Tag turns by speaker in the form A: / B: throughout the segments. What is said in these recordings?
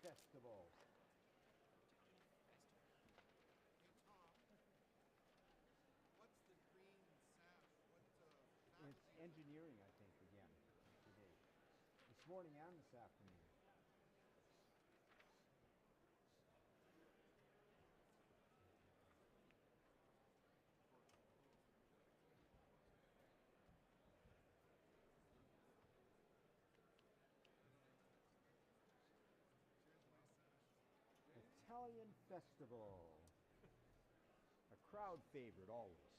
A: Festival.
B: Hey Tom, what's the green sash? What
A: It's
B: faculty is it?
A: engineering, I think, again, today. This morning and this afternoon.
B: Here's my sash.
A: Italian Festival. A crowd favorite always.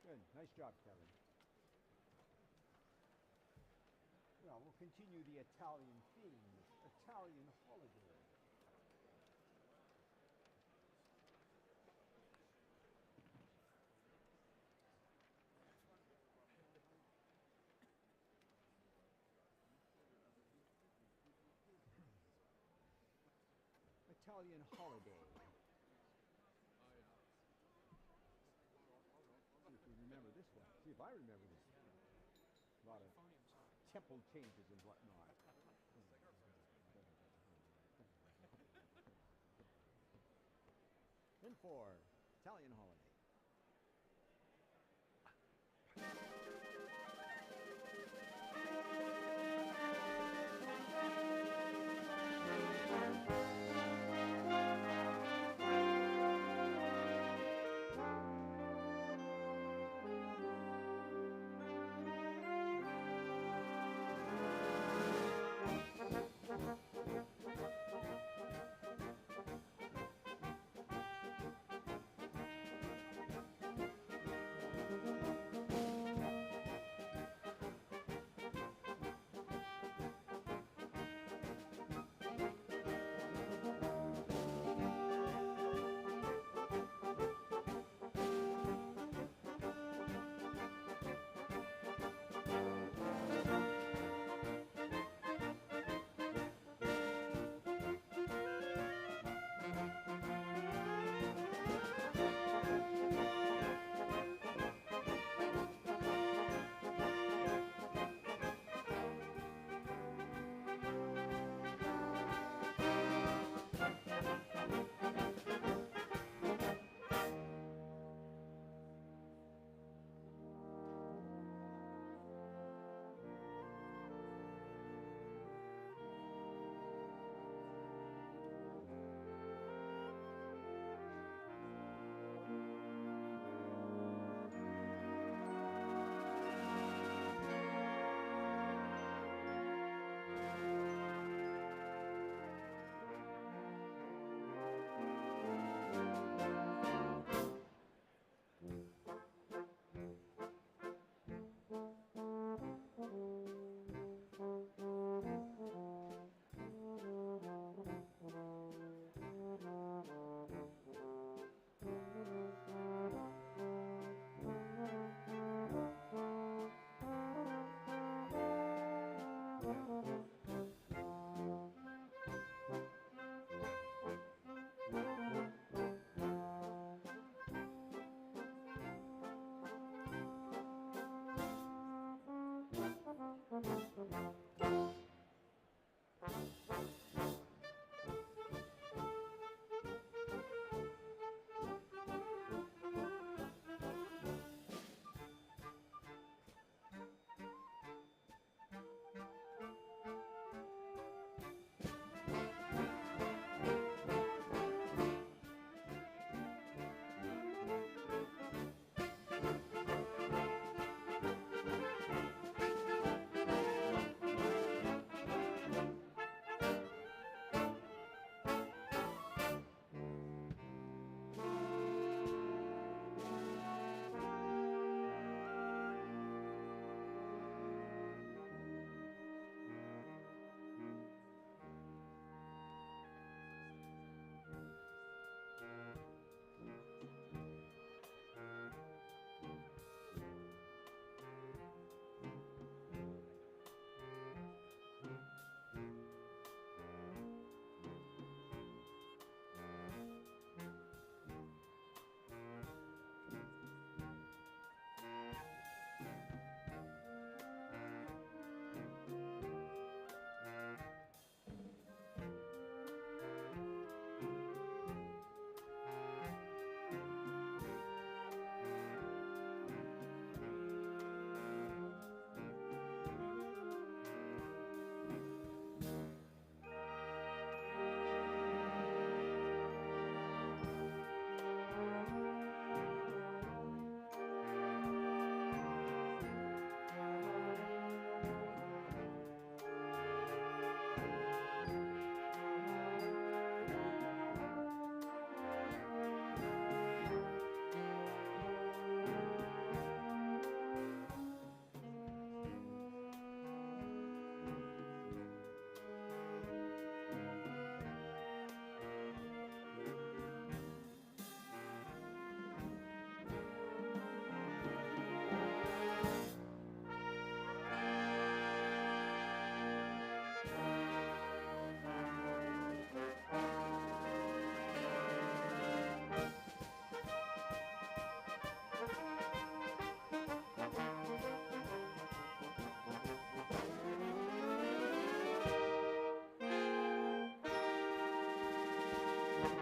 A: Good. Nice job, Kevin. Well, we'll continue the Italian theme, Italian holiday. Italian holiday. See if we remember this one. See if I remember this one. A lot of temple changes and whatnot. And four, Italian holiday.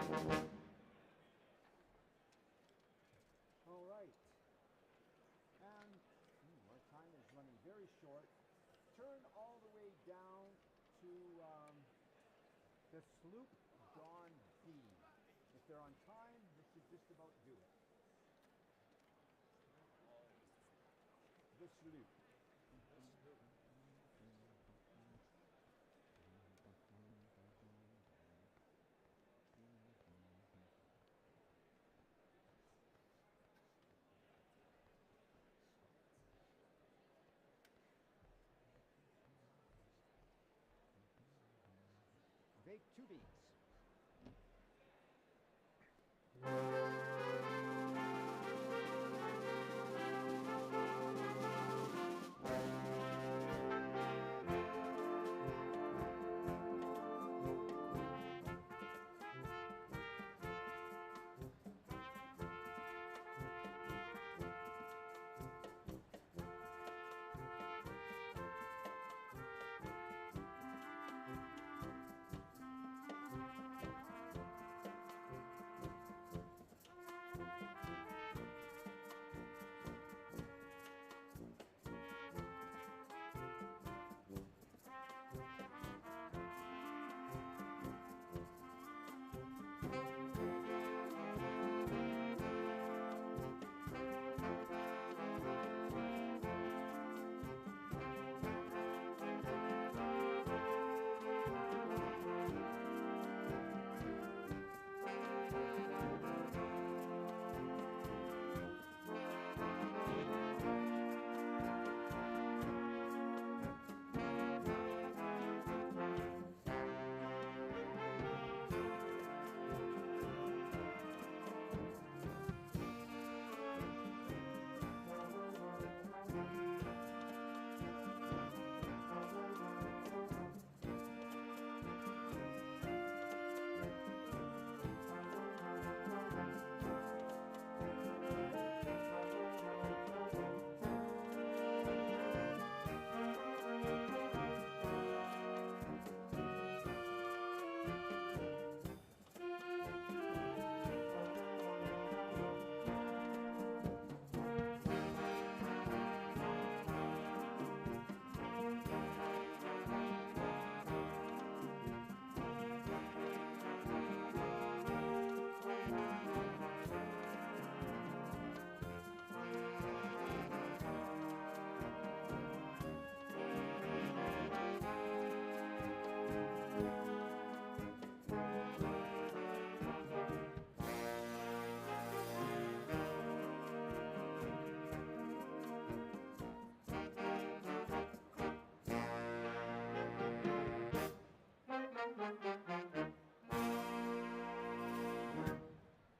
A: All right. And our time is running very short. Turn all the way down to the sloop Dawn B. If they're on time, this should just about do it. The sloop. Bake 2 beats.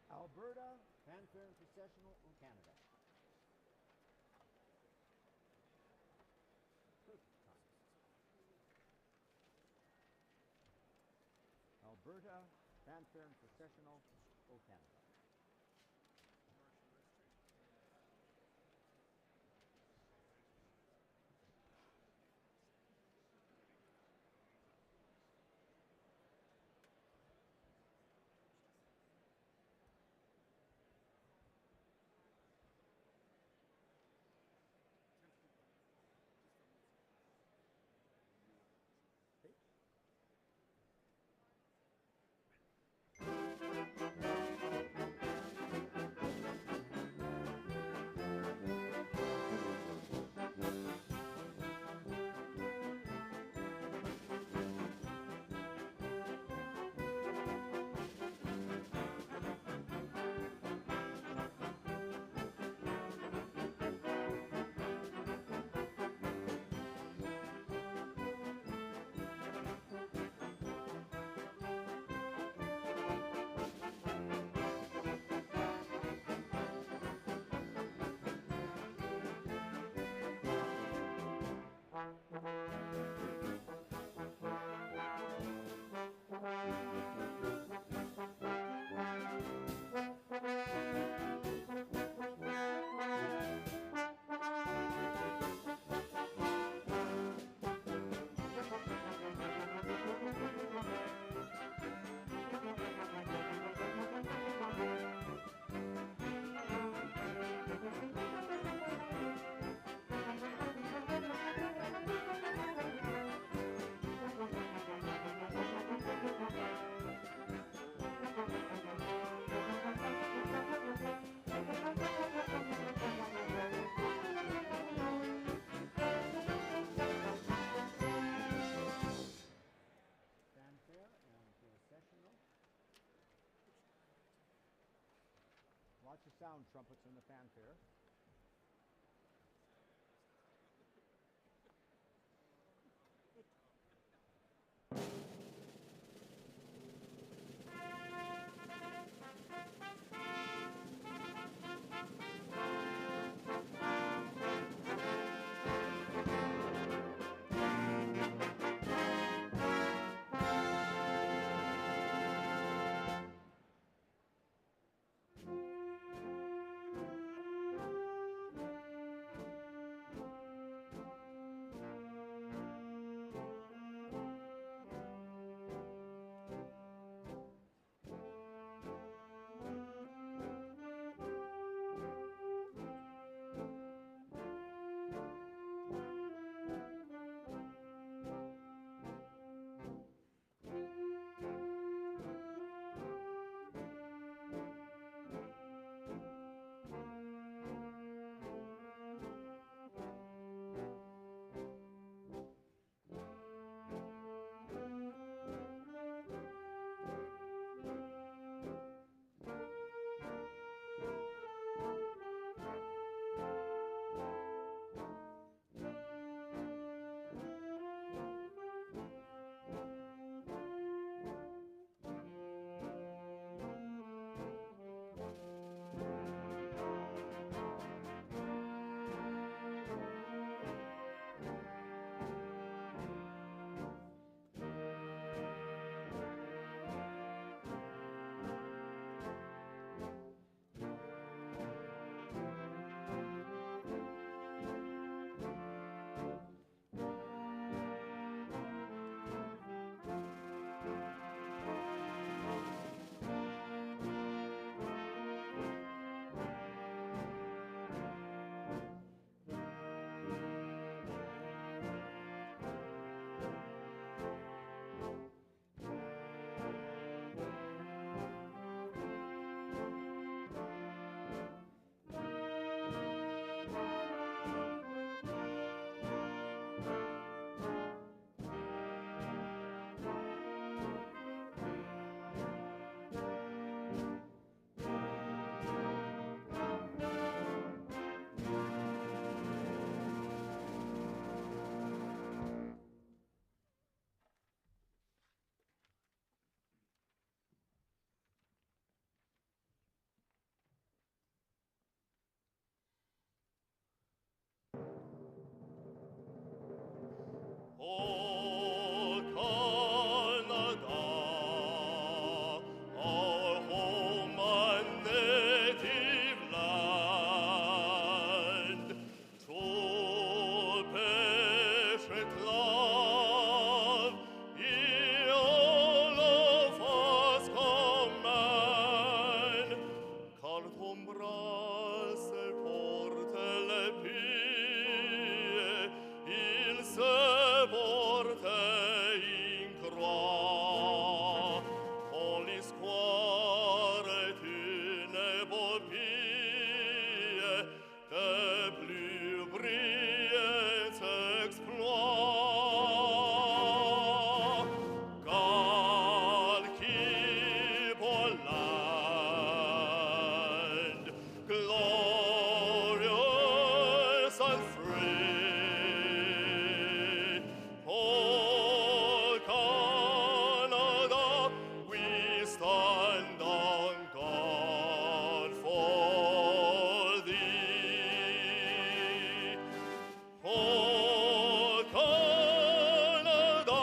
A: Alberta, Fanfare and Processional, or Canada. Perfect times. Alberta, Fanfare and Processional, O Canada. Okay. lots of sound trumpets in the fanfare.
C: O Canada, our home and native land, to patient love, ye all of us command. Car ton brasse porte le pie, il se porte in croix. Con gli square d'une beau pie, de plus brillants exploits. God keep our land glorious and free. Oh, Canada, we stand on guard for thee. Oh, Canada,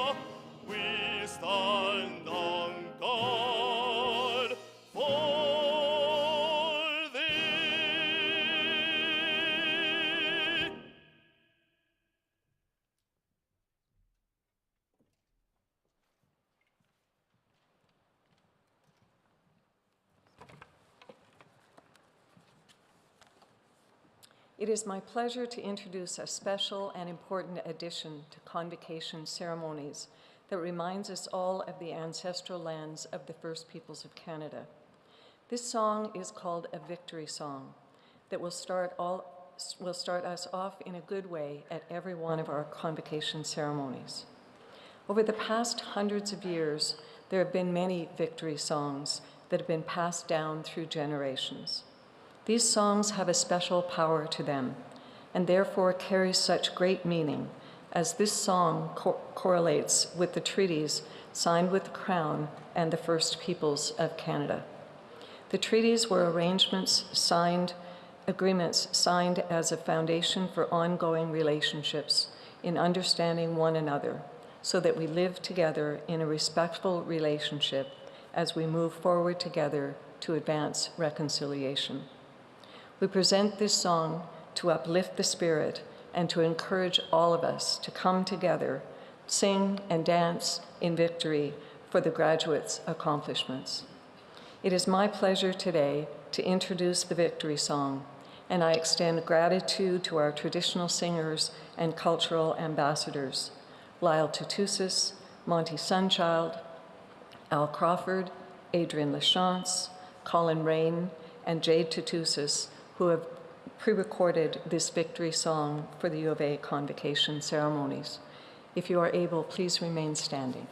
C: we stand on guard for thee.
D: It is my pleasure to introduce a special and important addition to Convocation ceremonies that reminds us all of the ancestral lands of the First Peoples of Canada. This song is called a victory song that will start us off in a good way at every one of our Convocation ceremonies. Over the past hundreds of years, there have been many victory songs that have been passed down through generations. These songs have a special power to them, and therefore carry such great meaning, as this song correlates with the treaties signed with the Crown and the First Peoples of Canada. The treaties were agreements signed as a foundation for ongoing relationships in understanding one another, so that we live together in a respectful relationship as we move forward together to advance reconciliation. We present this song to uplift the spirit and to encourage all of us to come together, sing and dance in victory for the graduates' accomplishments. It is my pleasure today to introduce the victory song, and I extend gratitude to our traditional singers and cultural ambassadors, Lyle Tutusis, Monty Sunchild, Al Crawford, Adrian Lachance, Colin Rain, and Jade Tutusis, who have pre-recorded this victory song for the U of A Convocation ceremonies. If you are able, please remain standing.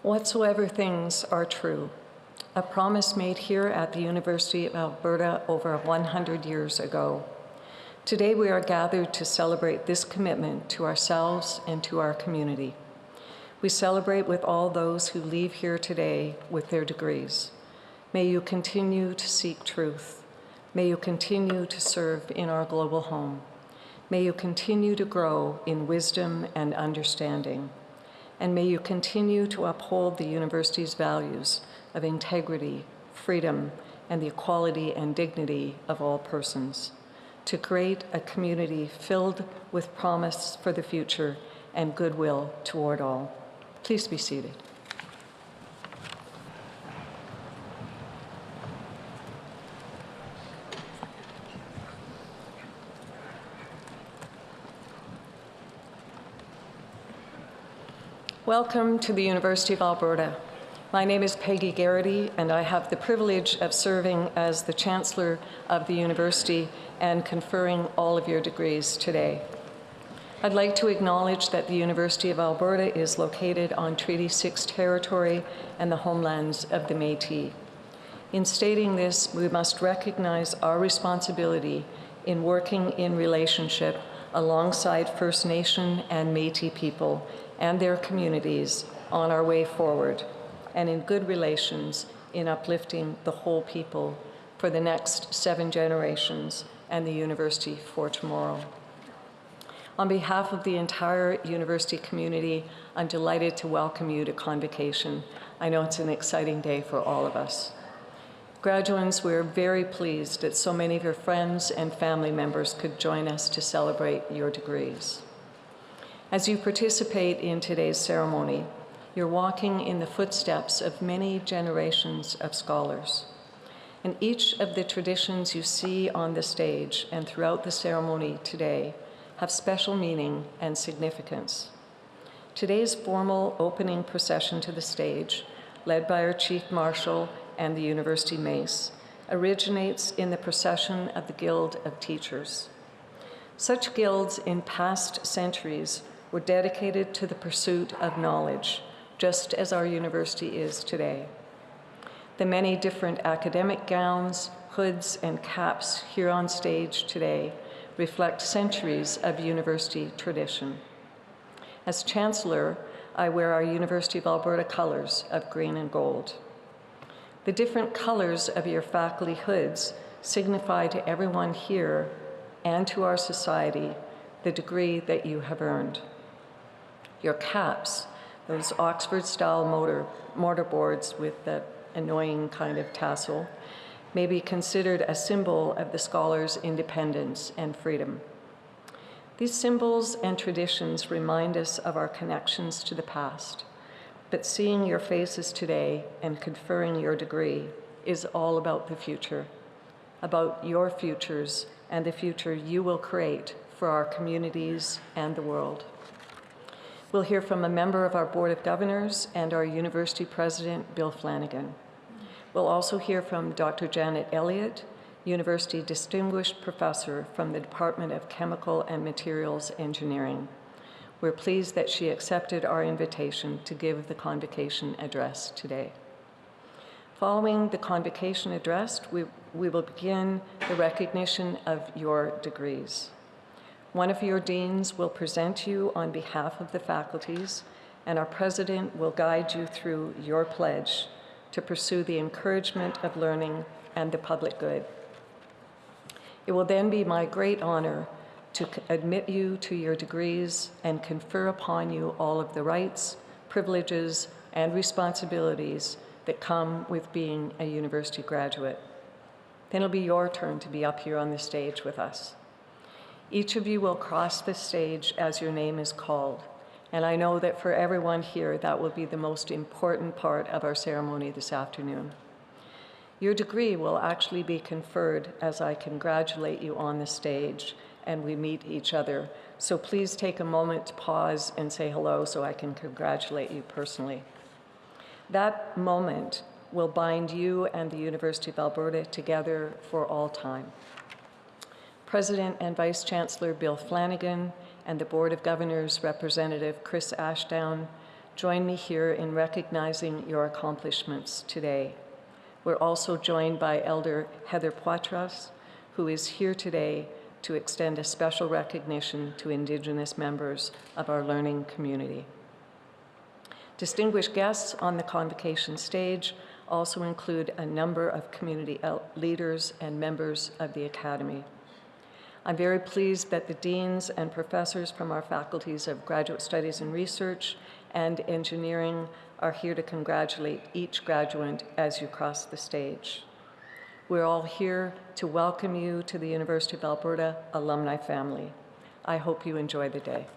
D: Whatsoever things are true, a promise made here at the University of Alberta over 100 years ago. Today we are gathered to celebrate this commitment to ourselves and to our community. We celebrate with all those who leave here today with their degrees. May you continue to seek truth. May you continue to serve in our global home. May you continue to grow in wisdom and understanding. And may you continue to uphold the university's values of integrity, freedom, and the equality and dignity of all persons, to create a community filled with promise for the future and goodwill toward all. Please be seated. Welcome to the University of Alberta. My name is Peggy Garrity, and I have the privilege of serving as the Chancellor of the University and conferring all of your degrees today. I'd like to acknowledge that the University of Alberta is located on Treaty 6 territory and the homelands of the Métis. In stating this, we must recognize our responsibility in working in relationship alongside First Nation and Métis people and their communities on our way forward, and in good relations in uplifting the whole people for the next 7 generations and the university for tomorrow. On behalf of the entire university community, I'm delighted to welcome you to Convocation. I know it's an exciting day for all of us. Graduates, we're very pleased that so many of your friends and family members could join us to celebrate your degrees. As you participate in today's ceremony, you're walking in the footsteps of many generations of scholars. And each of the traditions you see on the stage and throughout the ceremony today have special meaning and significance. Today's formal opening procession to the stage, led by our Chief Marshal and the University Mace, originates in the procession of the Guild of Teachers. Such guilds in past centuries were dedicated to the pursuit of knowledge, just as our university is today. The many different academic gowns, hoods, and caps here on stage today reflect centuries of university tradition. As Chancellor, I wear our University of Alberta colors of green and gold. The different colors of your faculty hoods signify to everyone here and to our society the degree that you have earned. Your caps, those Oxford-style mortarboards with the annoying kind of tassel, may be considered a symbol of the scholar's independence and freedom. These symbols and traditions remind us of our connections to the past, but seeing your faces today and conferring your degree is all about the future, about your futures and the future you will create for our communities and the world. We'll hear from a member of our Board of Governors and our University President, Bill Flanagan. We'll also hear from Dr. Janet Elliott, University Distinguished Professor from the Department of Chemical and Materials Engineering. We're pleased that she accepted our invitation to give the Convocation address today. Following the Convocation address, we will begin the recognition of your degrees. One of your deans will present you on behalf of the faculties, and our president will guide you through your pledge to pursue the encouragement of learning and the public good. It will then be my great honor to admit you to your degrees and confer upon you all of the rights, privileges, and responsibilities that come with being a university graduate. Then it'll be your turn to be up here on the stage with us. Each of you will cross the stage as your name is called, and I know that for everyone here, that will be the most important part of our ceremony this afternoon. Your degree will actually be conferred as I congratulate you on the stage and we meet each other. So please take a moment to pause and say hello so I can congratulate you personally. That moment will bind you and the University of Alberta together for all time. President and Vice Chancellor Bill Flanagan and the Board of Governors Representative Chris Ashdown join me here in recognizing your accomplishments today. We're also joined by Elder Heather Poitras, who is here today to extend a special recognition to Indigenous members of our learning community. Distinguished guests on the Convocation stage also include a number of community leaders and members of the Academy. I'm very pleased that the deans and professors from our faculties of Graduate Studies and Research and Engineering are here to congratulate each graduate as you cross the stage. We're all here to welcome you to the University of Alberta alumni family. I hope you enjoy the day.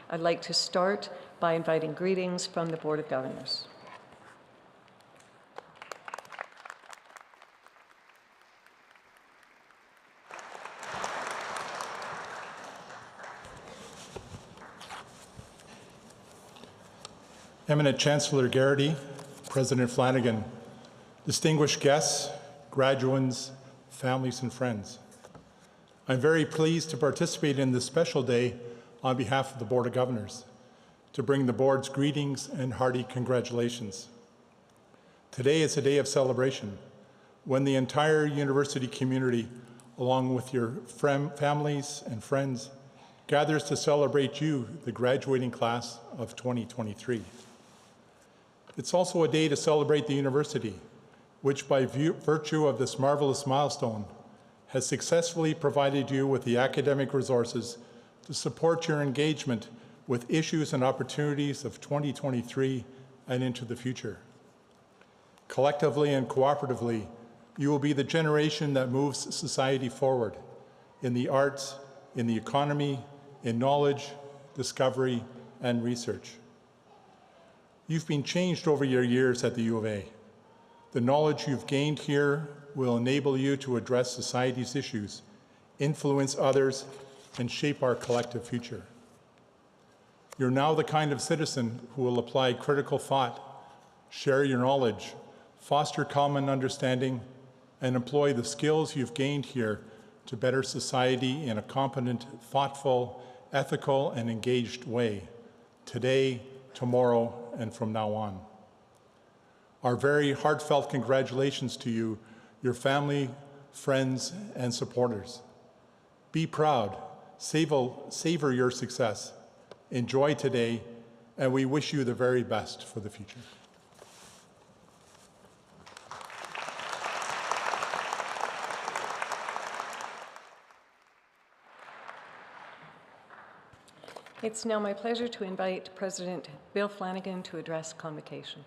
D: I'd like to start by inviting greetings from the Board of Governors.
E: Eminent Chancellor Garrity, President Flanagan, distinguished guests, graduands, families, and friends. I'm very pleased to participate in this special day on behalf of the Board of Governors, to bring the Board's greetings and hearty congratulations. Today is a day of celebration when the entire university community, along with your families and friends, gathers to celebrate you, the graduating class of 2023. It's also a day to celebrate the university, which by virtue of this marvelous milestone has successfully provided you with the academic resources to support your engagement with issues and opportunities of 2023 and into the future. Collectively and cooperatively, you will be the generation that moves society forward in the arts, in the economy, in knowledge, discovery, and research. You've been changed over your years at the U of A. The knowledge you've gained here will enable you to address society's issues, influence others, and shape our collective future. You're now the kind of citizen who will apply critical thought, share your knowledge, foster common understanding, and employ the skills you've gained here to better society in a competent, thoughtful, ethical, and engaged way, today, tomorrow, and from now on. Our very heartfelt congratulations to you, your family, friends, and supporters. Be proud, savor your success, enjoy today, and we wish you the very best for the future.
D: It's now my pleasure to invite President Bill Flanagan to address Convocation.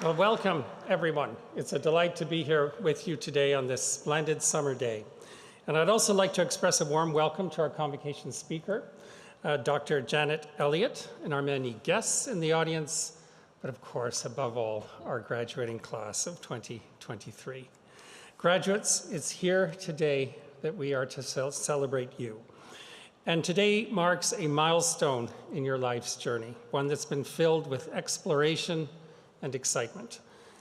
F: Well, welcome, everyone. It's a delight to be here with you today on this splendid summer day. And I'd also like to express a warm welcome to our Convocation speaker, Dr. Janet Elliott, and our many guests in the audience, but of course, above all, our graduating class of 2023. Graduates, it's here today that we are to celebrate you. And today marks a milestone in your life's journey, one that's been filled with exploration and excitement.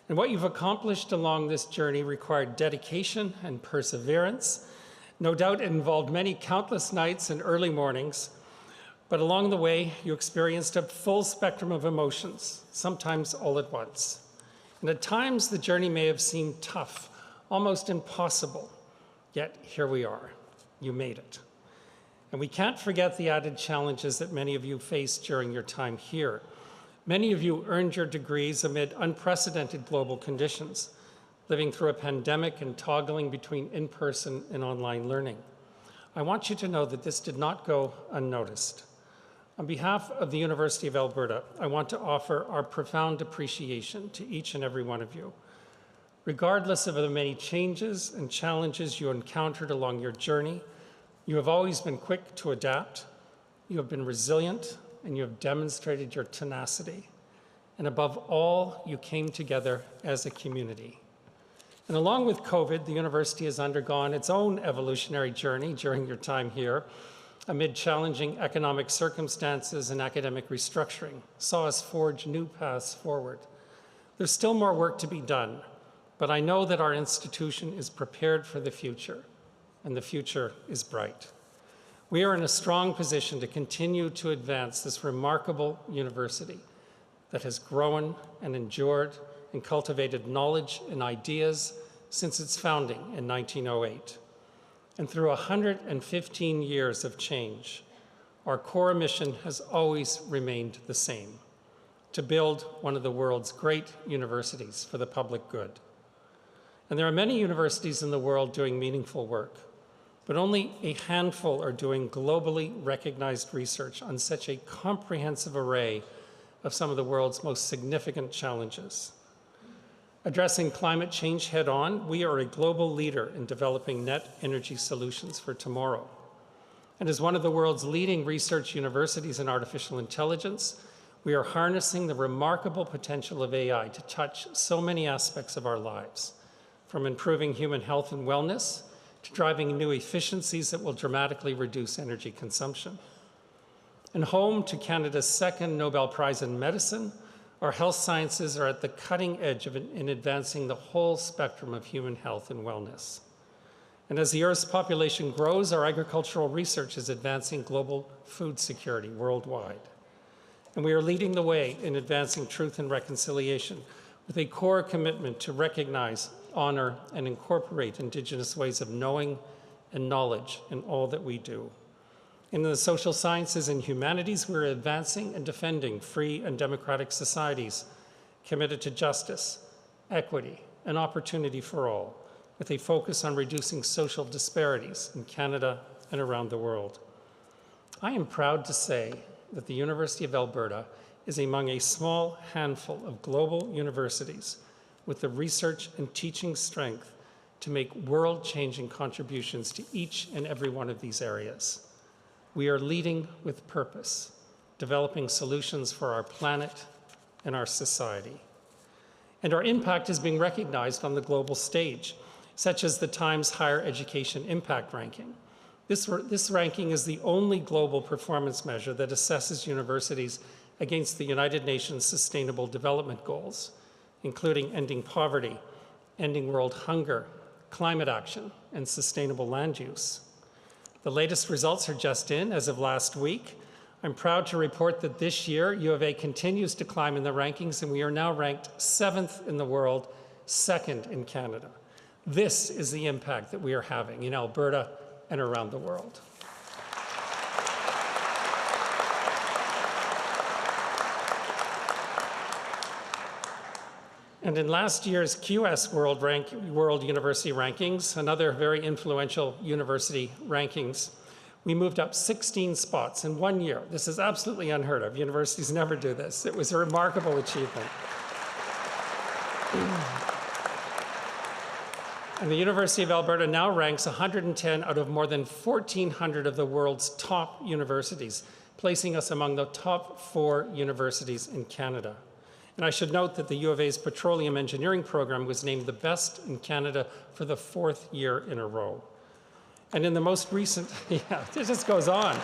F: And what you've accomplished along this journey required dedication and perseverance. No doubt it involved many countless nights and early mornings, but along the way, you experienced a full spectrum of emotions, sometimes all at once. And at times, the journey may have seemed tough, almost impossible, yet here we are. You made it. And we can't forget the added challenges that many of you faced during your time here. Many of you earned your degrees amid unprecedented global conditions, living through a pandemic and toggling between in-person and online learning. I want you to know that this did not go unnoticed. On behalf of the University of Alberta, I want to offer our profound appreciation to each and every one of you. Regardless of the many changes and challenges you encountered along your journey, you have always been quick to adapt, you have been resilient, and you have demonstrated your tenacity. And above all, you came together as a community. And along with COVID, the university has undergone its own evolutionary journey during your time here, amid challenging economic circumstances and academic restructuring, saw us forge new paths forward. There's still more work to be done, but I know that our institution is prepared for the future, and the future is bright. We are in a strong position to continue to advance this remarkable university that has grown and endured and cultivated knowledge and ideas since its founding in 1908. And through 115 years of change, our core mission has always remained the same: to build one of the world's great universities for the public good. And there are many universities in the world doing meaningful work, but only a handful are doing globally recognized research on such a comprehensive array of some of the world's most significant challenges. Addressing climate change head-on, we are a global leader in developing net energy solutions for tomorrow. And as one of the world's leading research universities in artificial intelligence, we are harnessing the remarkable potential of AI to touch so many aspects of our lives, from improving human health and wellness to driving new efficiencies that will dramatically reduce energy consumption. And home to Canada's second Nobel Prize in Medicine, our health sciences are at the cutting edge in advancing the whole spectrum of human health and wellness. And as the Earth's population grows, our agricultural research is advancing global food security worldwide. And we are leading the way in advancing truth and reconciliation with a core commitment to recognize, honor, and incorporate Indigenous ways of knowing and knowledge in all that we do. In the social sciences and humanities, we're advancing and defending free and democratic societies committed to justice, equity, and opportunity for all, with a focus on reducing social disparities in Canada and around the world. I am proud to say that the University of Alberta is among a small handful of global universities with the research and teaching strength to make world-changing contributions to each and every one of these areas. We are leading with purpose, developing solutions for our planet and our society. And our impact is being recognized on the global stage, such as the Times Higher Education Impact Ranking. This ranking is the only global performance measure that assesses universities against the United Nations Sustainable Development Goals, including ending poverty, ending world hunger, climate action, and sustainable land use. The latest results are just in as of last week. I'm proud to report that this year, U of A continues to climb in the rankings, and we are now ranked 7th in the world, 2nd in Canada. This is the impact that we are having in Alberta and around the world. And in last year's QS World University Rankings, another very influential university rankings, we moved up 16 spots in 1 year. This is absolutely unheard of. Universities never do this. It was a remarkable achievement. And the University of Alberta now ranks 110 out of more than 1,400 of the world's top universities, placing us among the top 4 universities in Canada. And I should note that the U of A's Petroleum Engineering program was named the best in Canada for the 4th year in a row. And in the most recent, yeah, it just goes on.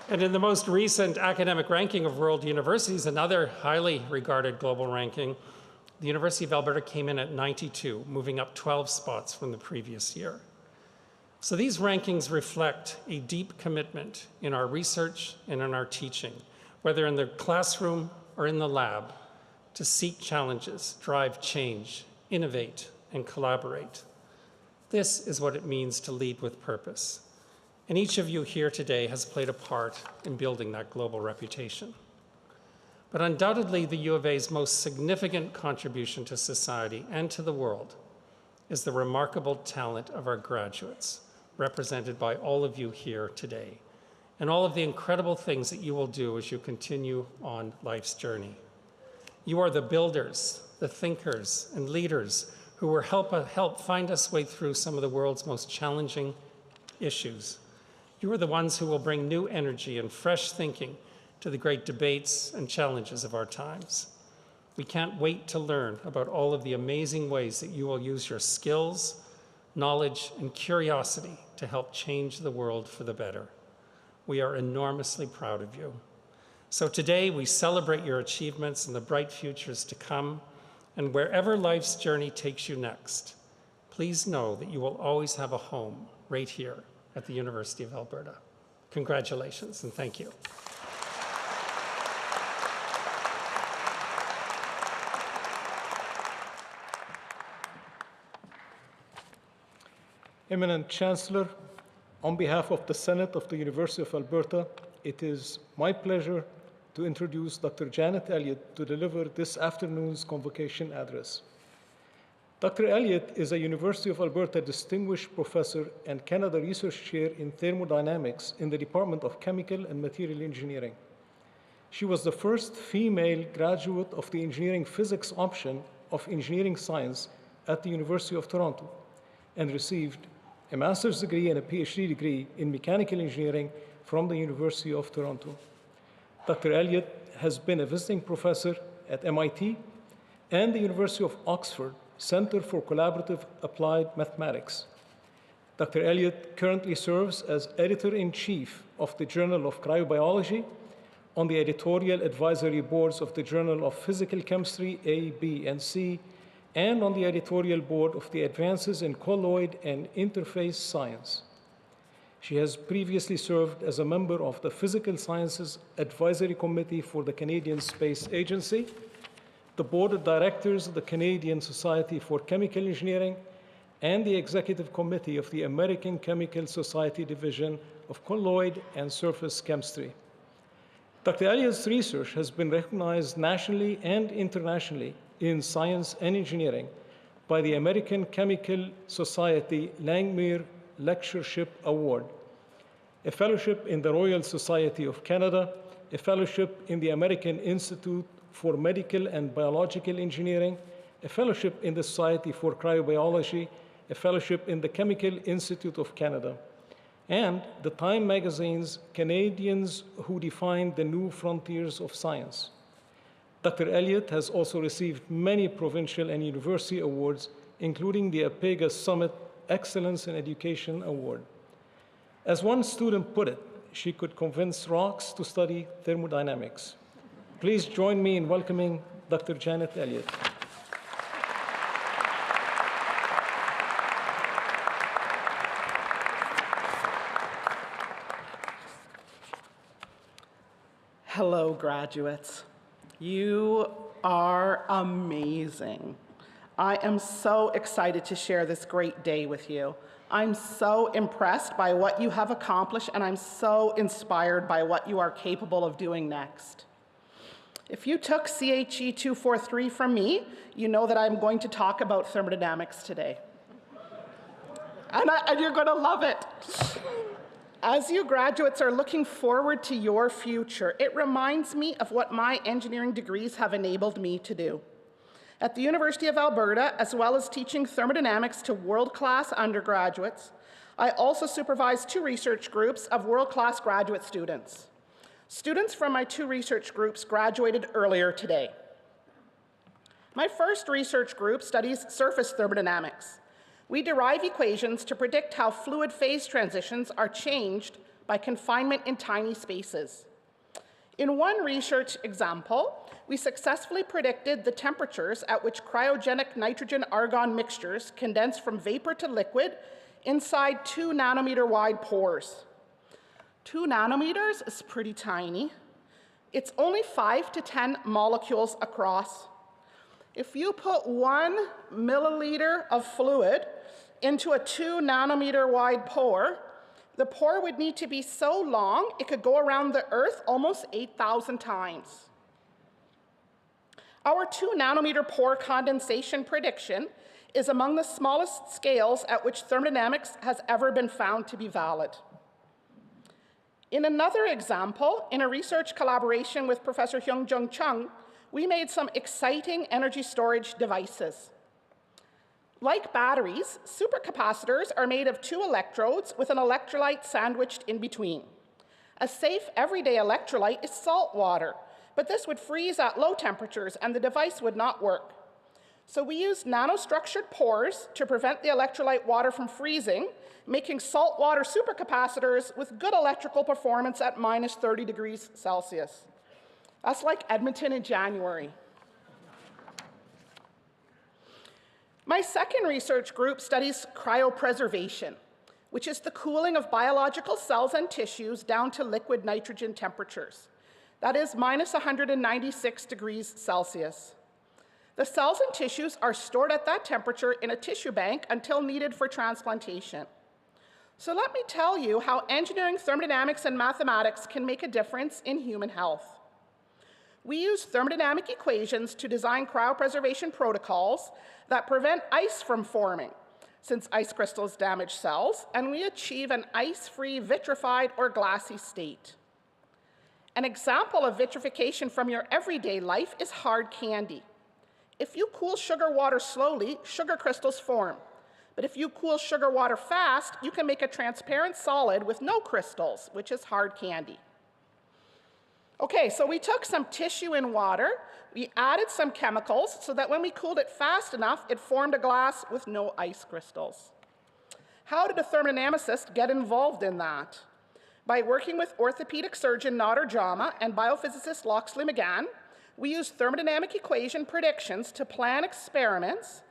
F: And in the most recent academic ranking of world universities, another highly regarded global ranking, the University of Alberta came in at 92, moving up 12 spots from the previous year. So these rankings reflect a deep commitment in our research and in our teaching, whether in the classroom or in the lab, to seek challenges, drive change, innovate, and collaborate. This is what it means to lead with purpose. And each of you here today has played a part in building that global reputation. But undoubtedly, the U of A's most significant contribution to society and to the world is the remarkable talent of our graduates, represented by all of you here today, and all of the incredible things that you will do as you continue on life's journey. You are the builders, the thinkers, and leaders who will help find us way through some of the world's most challenging issues. You are the ones who will bring new energy and fresh thinking to the great debates and challenges of our times. We can't wait to learn about all of the amazing ways that you will use your skills, knowledge, and curiosity to help change the world for the better. We are enormously proud of you. So today we celebrate your achievements and the bright futures to come, and wherever life's journey takes you next, please know that you will always have a home right here at the University of Alberta. Congratulations and thank you.
G: Eminent Chancellor, on behalf of the Senate of the University of Alberta, it is my pleasure to introduce Dr. Janet Elliott to deliver this afternoon's convocation address. Dr. Elliott is a University of Alberta Distinguished Professor and Canada Research Chair in Thermodynamics in the Department of Chemical and Material Engineering. She was the first female graduate of the Engineering Physics option of Engineering Science at the University of Toronto and received a master's degree and a PhD degree in mechanical engineering from the University of Toronto. Dr. Elliott has been a visiting professor at MIT and the University of Oxford Center for Collaborative Applied Mathematics. Dr. Elliott currently serves as editor-in-chief of the Journal of Cryobiology, on the editorial advisory boards of the Journal of Physical Chemistry A, B, and C, and on the editorial board of the Advances in Colloid and Interface Science. She has previously served as a member of the Physical Sciences Advisory Committee for the Canadian Space Agency, the Board of Directors of the Canadian Society for Chemical Engineering, and the Executive Committee of the American Chemical Society Division of Colloid and Surface Chemistry. Dr. Elliott's research has been recognized nationally and internationally in science and engineering by the American Chemical Society Langmuir Lectureship Award, a fellowship in the Royal Society of Canada, a fellowship in the American Institute for Medical and Biological Engineering, a fellowship in the Society for Cryobiology, a fellowship in the Chemical Institute of Canada, and the Time magazine's Canadians Who Defined the New Frontiers of Science. Dr. Elliott has also received many provincial and university awards, including the APEGA Summit Excellence in Education Award. As one student put it, she could convince rocks to study thermodynamics. Please join me in welcoming Dr. Janet Elliott.
H: Hello, graduates. You are amazing. I am so excited to share this great day with you. I'm so impressed by what you have accomplished, and I'm so inspired by what you are capable of doing next. If you took CHE 243 from me, you know that I'm going to talk about thermodynamics today. And you're going to love it. As you graduates are looking forward to your future, it reminds me of what my engineering degrees have enabled me to do. At the University of Alberta, as well as teaching thermodynamics to world-class undergraduates, I also supervise 2 research groups of world-class graduate students. Students from my 2 research groups graduated earlier today. My first research group studies surface thermodynamics. We derive equations to predict how fluid phase transitions are changed by confinement in tiny spaces. In one research example, we successfully predicted the temperatures at which cryogenic nitrogen-argon mixtures condense from vapor to liquid inside 2 nanometer wide pores. 2 nanometers is pretty tiny. It's only 5 to 10 molecules across. If you put 1 milliliter of fluid into a 2 nanometer wide pore, the pore would need to be so long it could go around the Earth almost 8,000 times. Our 2 nanometer pore condensation prediction is among the smallest scales at which thermodynamics has ever been found to be valid. In another example, in a research collaboration with Professor Hyung-Jung Chung, we made some exciting energy storage devices. Like batteries, supercapacitors are made of 2 electrodes with an electrolyte sandwiched in between. A safe everyday electrolyte is salt water, but this would freeze at low temperatures and the device would not work. So we used nanostructured pores to prevent the electrolyte water from freezing, making saltwater supercapacitors with good electrical performance at minus 30 degrees Celsius. That's like Edmonton in January. My second research group studies cryopreservation, which is the cooling of biological cells and tissues down to liquid nitrogen temperatures. That is minus 196 degrees Celsius. The cells and tissues are stored at that temperature in a tissue bank until needed for transplantation. So let me tell you how engineering, thermodynamics, and mathematics can make a difference in human health. We use thermodynamic equations to design cryopreservation protocols that prevent ice from forming, since ice crystals damage cells, and we achieve an ice-free, vitrified, or glassy state. An example of vitrification from your everyday life is hard candy. If you cool sugar water slowly, sugar crystals form. But if you cool sugar water fast, you can make a transparent solid with no crystals, which is hard candy. Okay, so we took some tissue in water, we added some chemicals so that when we cooled it fast enough, it formed a glass with no ice crystals. How did a thermodynamicist get involved in that? By working with orthopedic surgeon Nader Jama and biophysicist Loxley McGann, we used thermodynamic equation predictions to plan experiments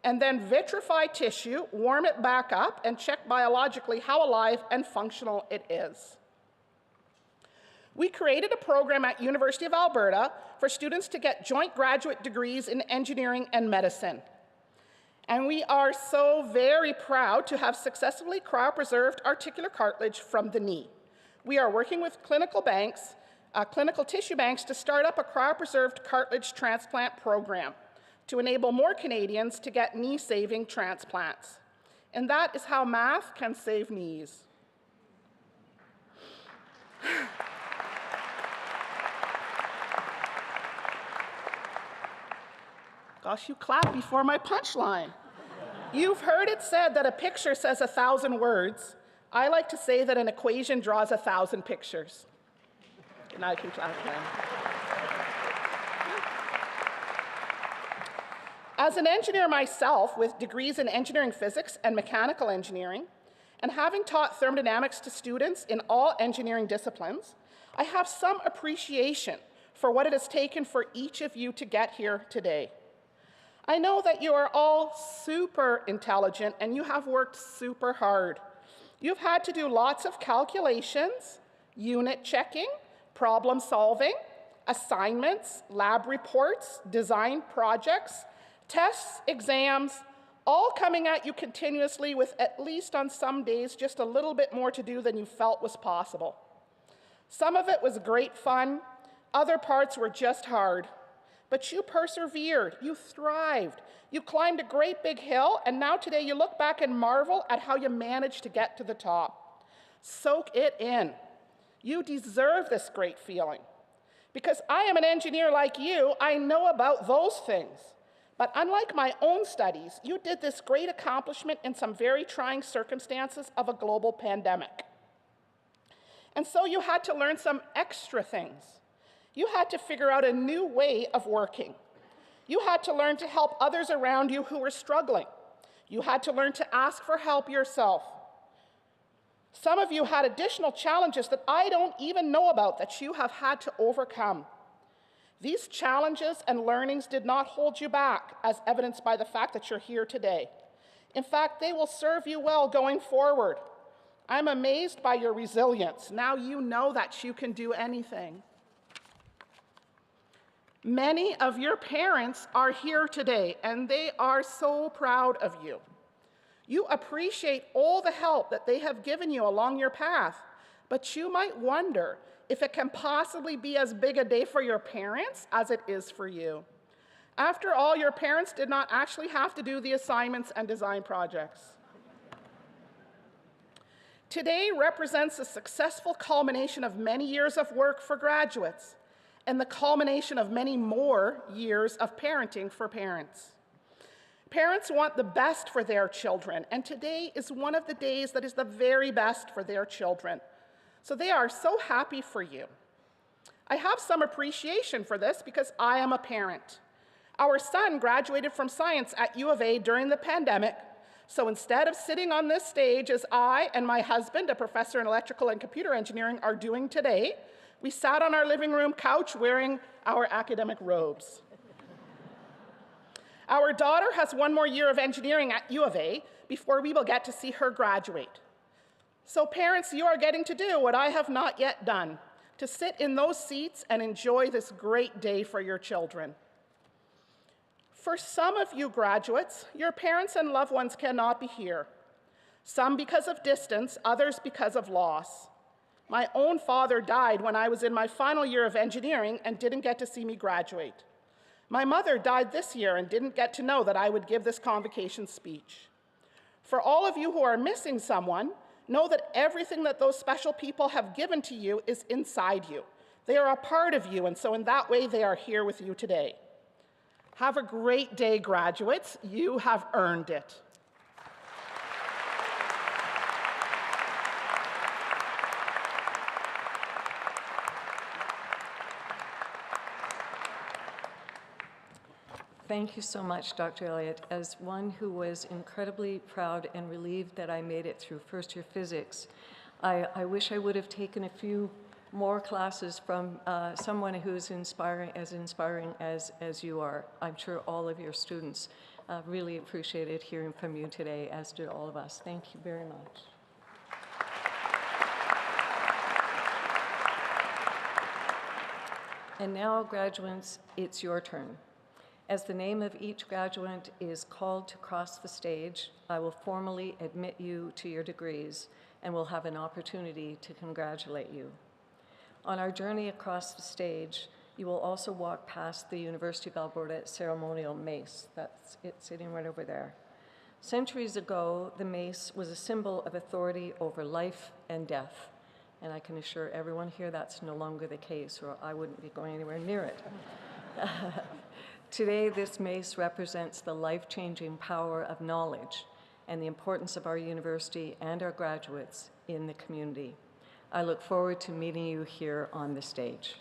H: and then vitrify tissue, warm it back up, and check biologically how alive and functional it is. We created a program at University of Alberta for students to get joint graduate degrees in engineering and medicine. And we are so very proud to have successfully cryopreserved articular cartilage from the knee. We are working with clinical tissue banks to start up a cryopreserved cartilage transplant program to enable more Canadians to get knee-saving transplants. And that is how math can save knees. Gosh, you clap before my punchline. You've heard it said that a picture says 1,000 words. I like to say that an equation draws 1,000 pictures. And I can clap again. As an engineer myself with degrees in engineering physics and mechanical engineering, and having taught thermodynamics to students in all engineering disciplines, I have some appreciation for what it has taken for each of you to get here today. I know that you are all super intelligent and you have worked super hard. You've had to do lots of calculations, unit checking, problem solving, assignments, lab reports, design projects, tests, exams, all coming at you continuously with, at least on some days, just a little bit more to do than you felt was possible. Some of it was great fun, other parts were just hard. But you persevered, you thrived, you climbed a great big hill, and now today you look back and marvel at how you managed to get to the top. Soak it in. You deserve this great feeling. Because I am an engineer like you, I know about those things. But unlike my own studies, you did this great accomplishment in some very trying circumstances of a global pandemic. And so you had to learn some extra things. You had to figure out a new way of working. You had to learn to help others around you who were struggling. You had to learn to ask for help yourself. Some of you had additional challenges that I don't even know about that you have had to overcome. These challenges and learnings did not hold you back, as evidenced by the fact that you're here today. In fact, they will serve you well going forward. I'm amazed by your resilience. Now you know that you can do anything. Many of your parents are here today, and they are so proud of you. You appreciate all the help that they have given you along your path, but you might wonder if it can possibly be as big a day for your parents as it is for you. After all, your parents did not actually have to do the assignments and design projects. Today represents a successful culmination of many years of work for graduates, and the culmination of many more years of parenting for parents. Parents want the best for their children, and today is one of the days that is the very best for their children. So they are so happy for you. I have some appreciation for this because I am a parent. Our son graduated from science at U of A during the pandemic, so instead of sitting on this stage as I and my husband, a professor in electrical and computer engineering, are doing today, we sat on our living room couch wearing our academic robes. Our daughter has one more year of engineering at U of A before we will get to see her graduate. So parents, you are getting to do what I have not yet done, to sit in those seats and enjoy this great day for your children. For some of you graduates, your parents and loved ones cannot be here. Some because of distance, others because of loss. My own father died when I was in my final year of engineering and didn't get to see me graduate. My mother died this year and didn't get to know that I would give this convocation speech. For all of you who are missing someone, know that everything that those special people have given to you is inside you. They are a part of you, and so in that way, they are here with you today. Have a great day, graduates. You have earned it.
D: Thank you so much, Dr. Elliott. As one who was incredibly proud and relieved that I made it through first-year physics, I wish I would have taken a few more classes from someone who's inspiring as you are. I'm sure all of your students really appreciated hearing from you today, as did all of us. Thank you very much. And now, graduates, it's your turn. As the name of each graduate is called to cross the stage, I will formally admit you to your degrees and will have an opportunity to congratulate you. On our journey across the stage, you will also walk past the University of Alberta ceremonial mace. That's it sitting right over there. Centuries ago, the mace was a symbol of authority over life and death. And I can assure everyone here that's no longer the case, or I wouldn't be going anywhere near it. Today, this mace represents the life-changing power of knowledge and the importance of our university and our graduates in the community. I look forward to meeting you here on the stage.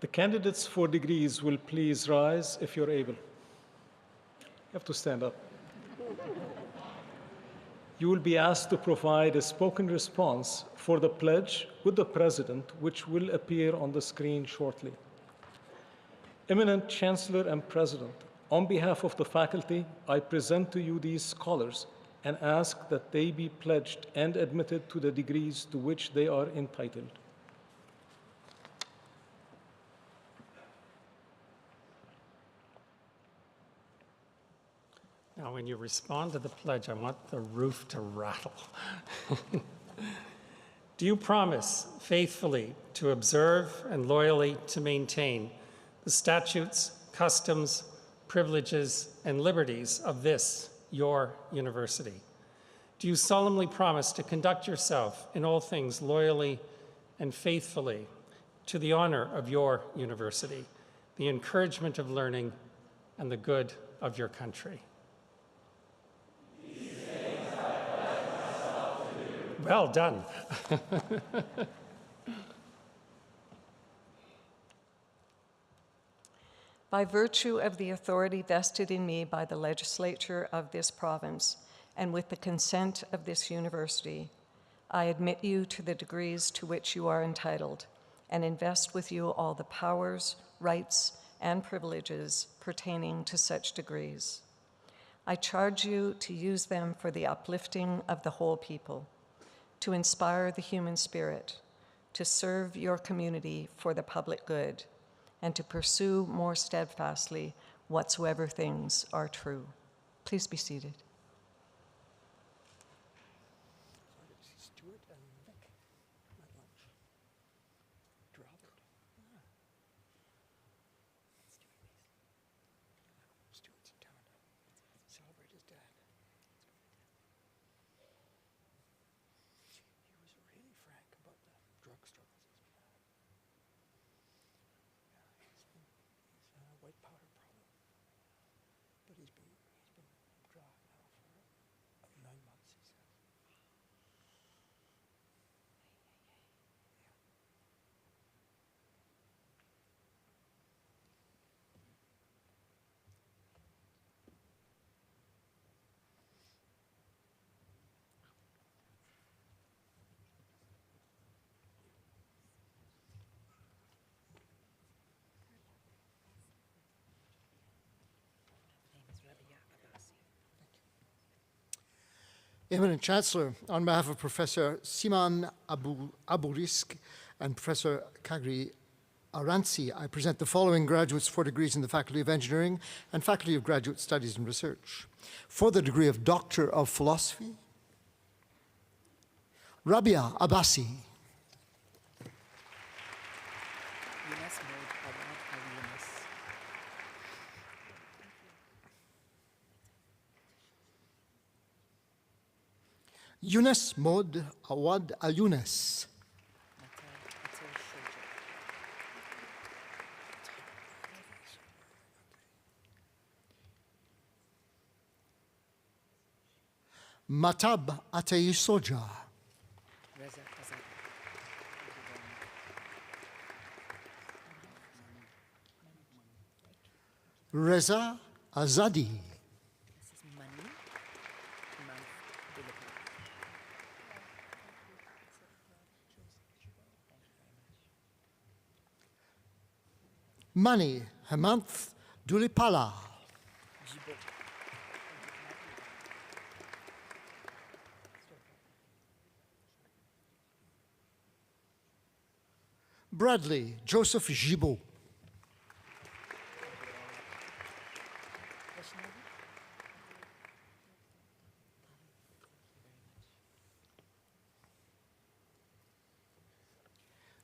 G: The candidates for degrees will please rise if you're able. You have to stand up. You will be asked to provide a spoken response for the pledge with the President, which will appear on the screen shortly. Eminent Chancellor and President, on behalf of the faculty, I present to you these scholars and ask that they be pledged and admitted to the degrees to which they are entitled.
F: Now, when you respond to the pledge, I want the roof to rattle. Do you promise faithfully to observe and loyally to maintain the statutes, customs, privileges, and liberties of this, your university? Do you solemnly promise to conduct yourself in all things loyally and faithfully to the honor of your university, the encouragement of learning, and the good of your country? Well done.
D: By virtue of the authority vested in me by the legislature of this province, and with the consent of this university, I admit you to the degrees to which you are entitled, and invest with you all the powers, rights, and privileges pertaining to such degrees. I charge you to use them for the uplifting of the whole people, to inspire the human spirit, to serve your community for the public good, and to pursue more steadfastly whatsoever things are true. Please be seated.
I: Eminent Chancellor, on behalf of Professor Siman Aburisk and Professor Kagri Aranci, I present the following graduates for degrees in the Faculty of Engineering and Faculty of Graduate Studies and Research. For the degree of Doctor of Philosophy, Rabia Abbasi. Younes Mod Awad Al Younes. Matab Atei Soja. Reza Azadi. Mani Hemanth Dulipala. Bradley Joseph Gibault.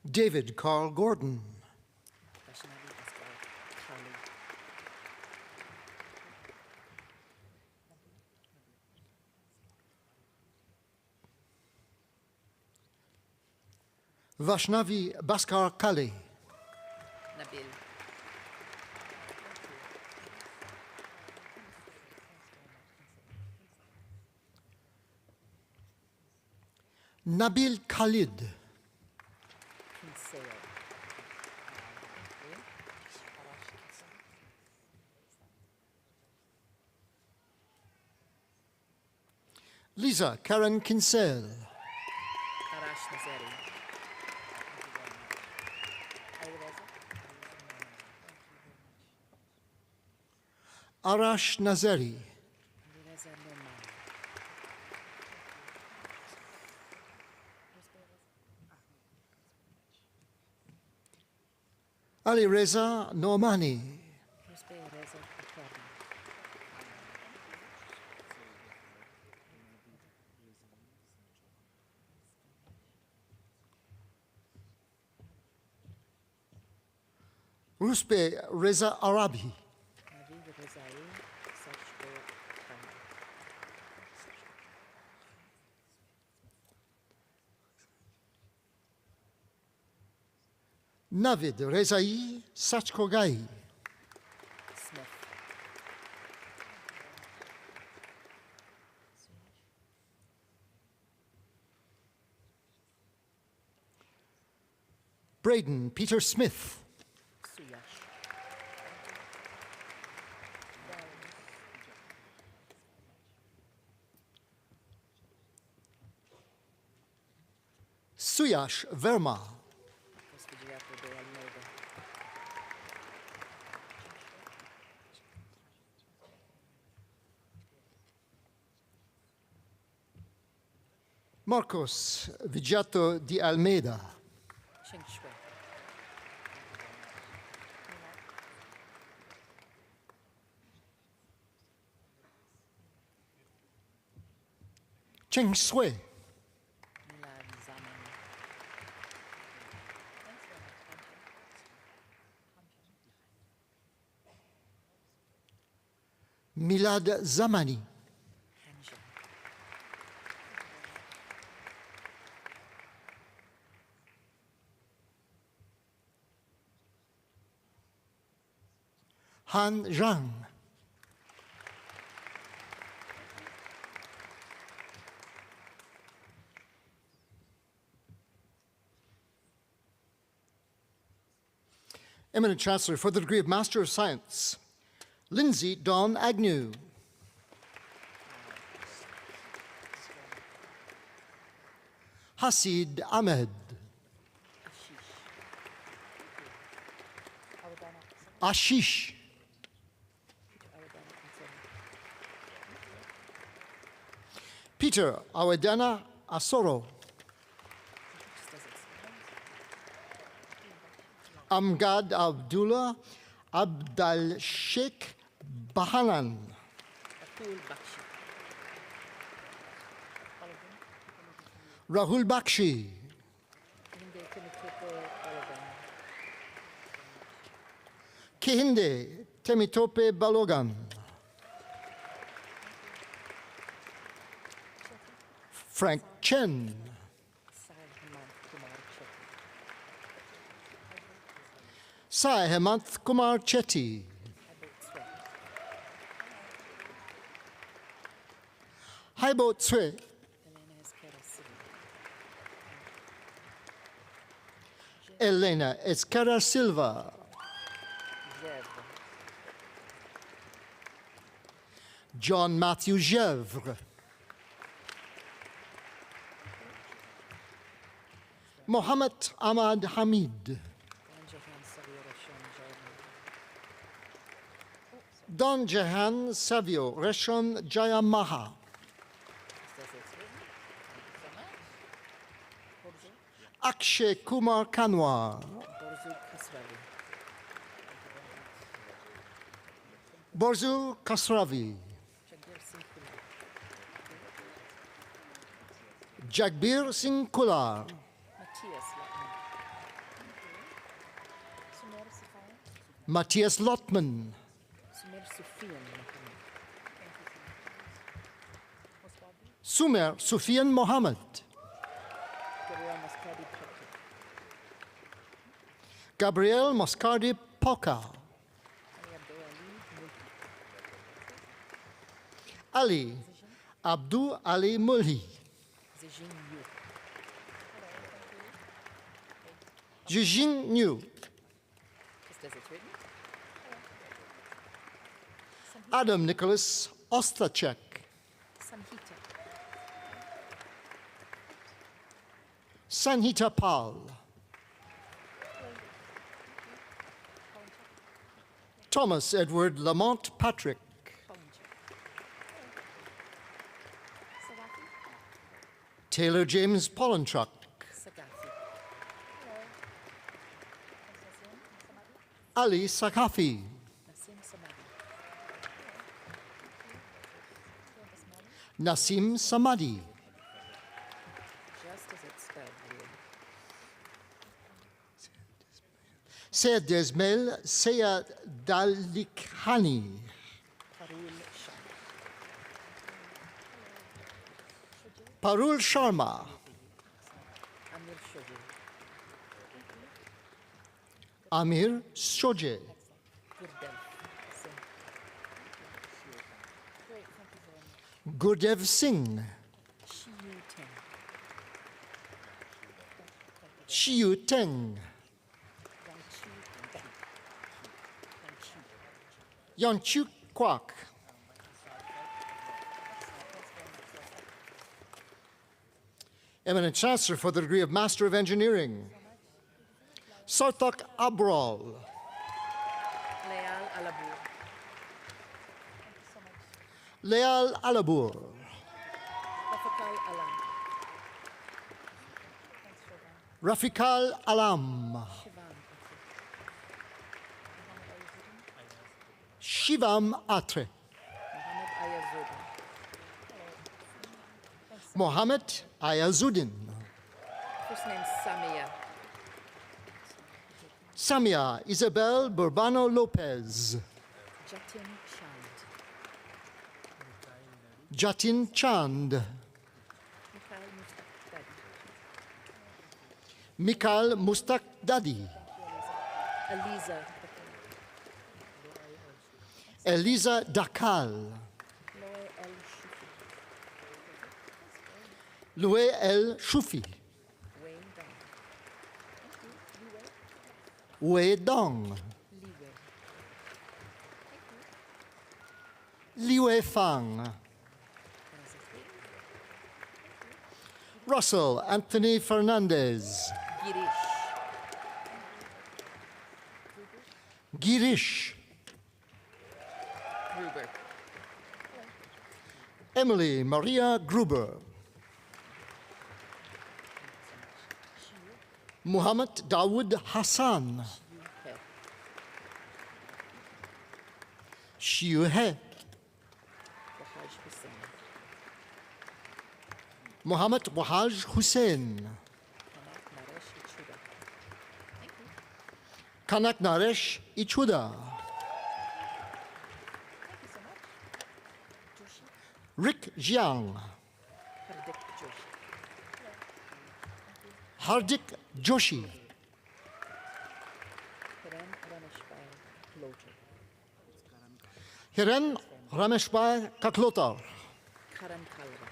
I: David Carl Gordon. Vaishnavi Bhaskar Kale.
J: Nabil.
I: Nabil Khalid. Lisa Karen Kinsel.
J: Arash Nazari.
I: Arash Nazari. Ali Reza Normani. Ruspe Reza Arabi. Navid Rezai Sachkogai.
J: Smith.
I: Braden Peter Smith.
J: Suyash.
I: Suyash Verma. Marcos Vigiato di Almeida.
J: Cheng Shui.
I: Cheng Sui.
J: Milad Zamani.
I: Milad Zamani.
J: Hanja.
I: Han Zhang. Eminent Chancellor, for the degree of Master of Science, Lindsay Dawn Agnew. Hasid Ahmed. Ashish. Peter Awedana Asoro. Amgad Abdullah Abdal Sheikh Bahanan.
J: Atul Bakshi.
I: Rahul Bakshi.
J: Hindi Timothy Balogan.
I: Kehinde Temitope Balogan. Frank Chen.
J: Sai Hemant Kumar
I: Sai Hemanth
J: Chetty.
I: Kumar Chetty. Haibo Tsue.
J: Elena
I: Elena
J: Esquera Silva.
I: Escara Silva.
J: Zev.
I: John Matthew Gevre. Mohammed Ahmad Hamid. Don Jahan Savio Reshon Jayamaha. Akshay Kumar Kanwar.
J: Borzu Kasrali.
I: Borzu Kasravi.
J: Jagbir
I: Jagbir Singh
J: Singh Kumar.
I: Kular.
J: Matthias Lotman.
I: Matthias Lotman.
J: Sumer Sufian.
I: Sumer Sufian Mohammed.
J: Gabriel Moscadi
I: Gabriel Moscardi
J: Pekit.
I: Poca. Ali Abdu Ali Mulhi.
J: Zijin Yu.
I: Jijin New.
J: Is it written?
I: Adam Nicholas Ostachek.
J: Sanhita.
I: Sanhita Pal. Thomas Edward Lamont Patrick. Taylor James Pollenchuk.
J: Sagathi.
I: Ali Sakafi.
J: Nasim Samadi.
I: Nasim Samadi.
J: Just as it's spelled, really.
I: Syed Desmail Syed Dalikhani.
J: Parul
I: Parul
J: Shah.
I: Sharma.
J: Amir Shoji.
I: Amir Shoje.
J: Gurdev
I: Gurdev
J: Singh.
I: Singh.
J: Shiyu Teng.
I: Shiyu Teng.
J: Yangchu.
I: Yanchu Kwak. Eminent Chancellor for the degree of Master of Engineering. Sarthak Abral.
J: Leal Alabur.
I: Leal Alabur.
J: Rafakal Alam.
I: Rafikal Alam.
J: Shivam.
I: Shivam Atre.
J: Mohammed
I: Mohammed
J: Ayazuddin.
I: Ayazuddin.
J: First name Samia.
I: Samia Isabel Burbano Lopez.
J: Jatin Chand.
I: Jatin Chand.
J: Mikhail Mustakdadi.
I: Mikal Mustak Dadi.
J: Aliza.
I: Eliza Dakal.
J: Loe El Shufi.
I: Loué El Shufi.
J: Wayne Dong.
I: Wei Dong.
J: Liwe.
I: Liwei Fang. Russell Anthony Fernandez.
J: Girish.
I: Girish.
J: Gruber.
I: Emily Maria Gruber. Muhammad Dawood Hassan. Shiuhe.
J: Wahaj Hussein.
I: Muhammad Wahaj Hussein.
J: Kanak Naresh
I: Kanak Naresh
J: Ichuda.
I: Ichuda. Rick Jiang.
J: Hardik Joshi.
I: Hardik Joshi.
J: Hiran Rameshbai Loja.
I: Hiren Rameshbai Kaklotar.
J: Karan Kalra.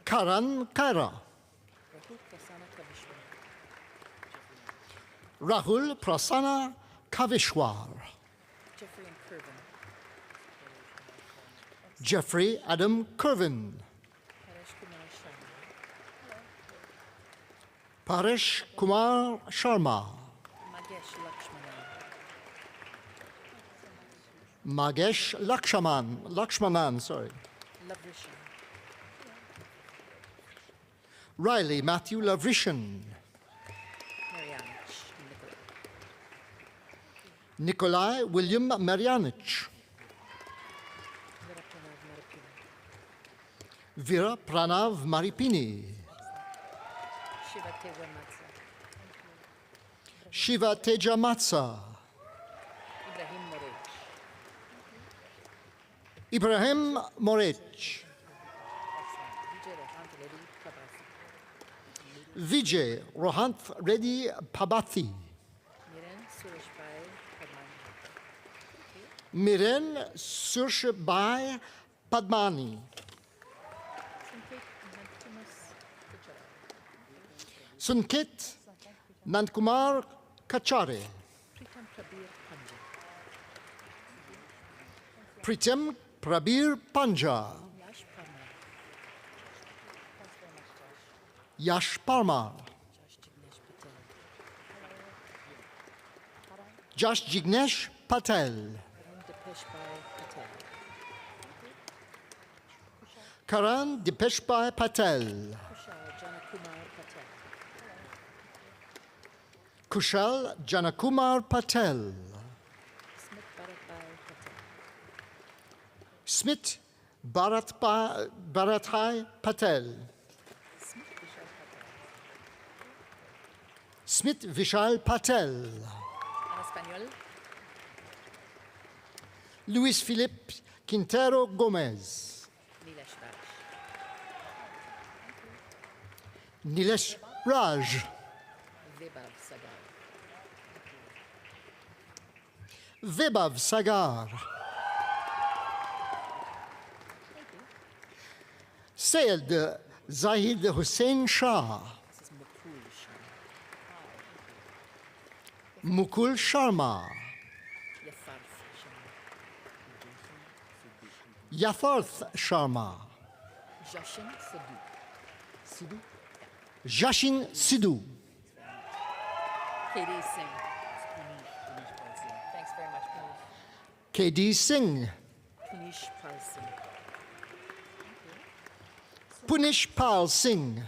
I: Karan Kaira.
J: Rahul Prasana Kavishwar.
I: Rahul Prasanna Kavishwar.
J: Jeffrey and Curvin.
I: Jeffrey Adam Curvin.
J: Paresh Kumar
I: Paresh
J: Sharma.
I: Kumar Sharma.
J: Magesh Lakshmanan.
I: Lakshmanan, sorry.
J: Lavrishan.
I: Riley Matthew Lavrishan.
J: Marianich.
I: Nikolai William Marianich.
J: Virapranav Maripina.
I: Vera Pranav Maripini.
J: Shiva Tewa Matza.
I: Shiva Teja Matza.
J: Ibrahim
I: Ibrahim
J: Morech.
I: Morech.
J: Vijay Rohanth Reddy Kabasi.
I: Vijay Rohanth Reddy Pabathi.
J: Miren Sureshbai
I: Miren
J: Padmani.
I: Surshbai Padmani. Sunkit Nandkumar Kachare.
J: Pritam Prabir
I: Pritam
J: Panja.
I: Prabir Panja.
J: Yash Parmar.
I: Yash Parmar. Josh Jignesh Patel.
J: Karan Dipeshbai Patel.
I: Karan Dipeshbai Patel.
J: Kushal Janakumar Patel.
I: Kushal Janakumar Patel.
J: Smith Bharatbai
I: Smit Bharathai Patel. Smit Vishal Patel.
J: En espagnol.
I: Luis Philippe Quintero Gomez.
J: Nilesh
I: Nilesh
J: Raj.
I: Raj.
J: Vebav Sagar.
I: Vibav Sagar. Sayed Zahid Hussein Shah.
J: This is Mukul
I: Mukul
J: Sharma.
I: Sharma.
J: Yafarth Sharma.
I: Yatharth Sharma.
J: Jashin Sidhu.
I: Jashin Sidhu.
J: KD Singh. Thanks very much, Punish.
I: KD Singh.
J: Punish Pal Singh.
I: Punish Pal Singh.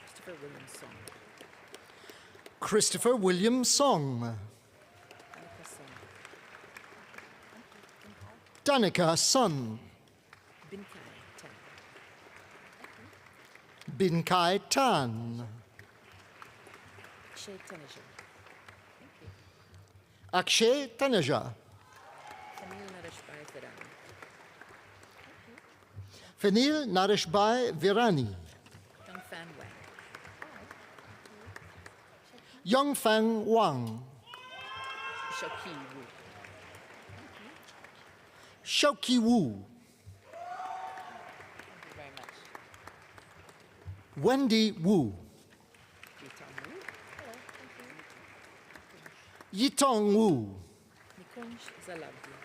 J: Christopher William Song.
I: Christopher William Song.
J: Danica Singh.
I: Danica Sun.
J: Binkai
I: Binkai
J: Tan.
I: Tan.
J: Akshay Taneja.
I: Akshay Taneja.
J: Famil Nareshbai Vedani.
I: Fenil Nareshbai Virani.
J: Young Fan Wang.
I: Young Fang Wang.
J: Shoki Wu.
I: Shoki Wu.
J: Thank you very much.
I: Wendy Wu.
J: Yitan Wu.
I: Yitong Wu.
J: Nikunj Zalabdi.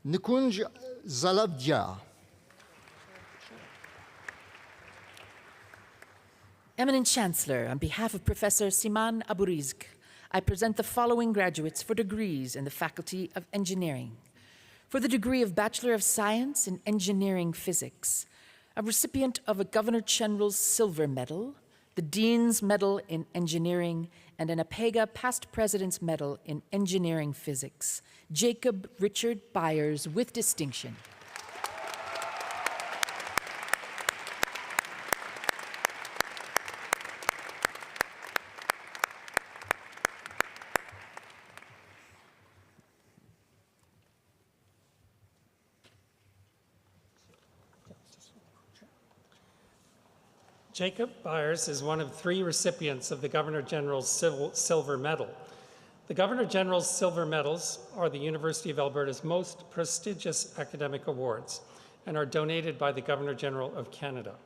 I: Nikunj Zalabdia.
J: Eminent Chancellor, on behalf of Professor Siman Aburizk, I present the following graduates for degrees in the Faculty of Engineering. For the degree of Bachelor of Science in Engineering Physics, a recipient of a Governor General's Silver Medal, the Dean's Medal in Engineering, and an APEGA Past President's Medal in Engineering Physics, Jacob Richard Byers with distinction.
F: Jacob Byers is one of 3 recipients of the Governor-General's Silver Medal. The Governor-General's Silver Medals are the University of Alberta's most prestigious academic awards and are donated by the Governor-General of Canada.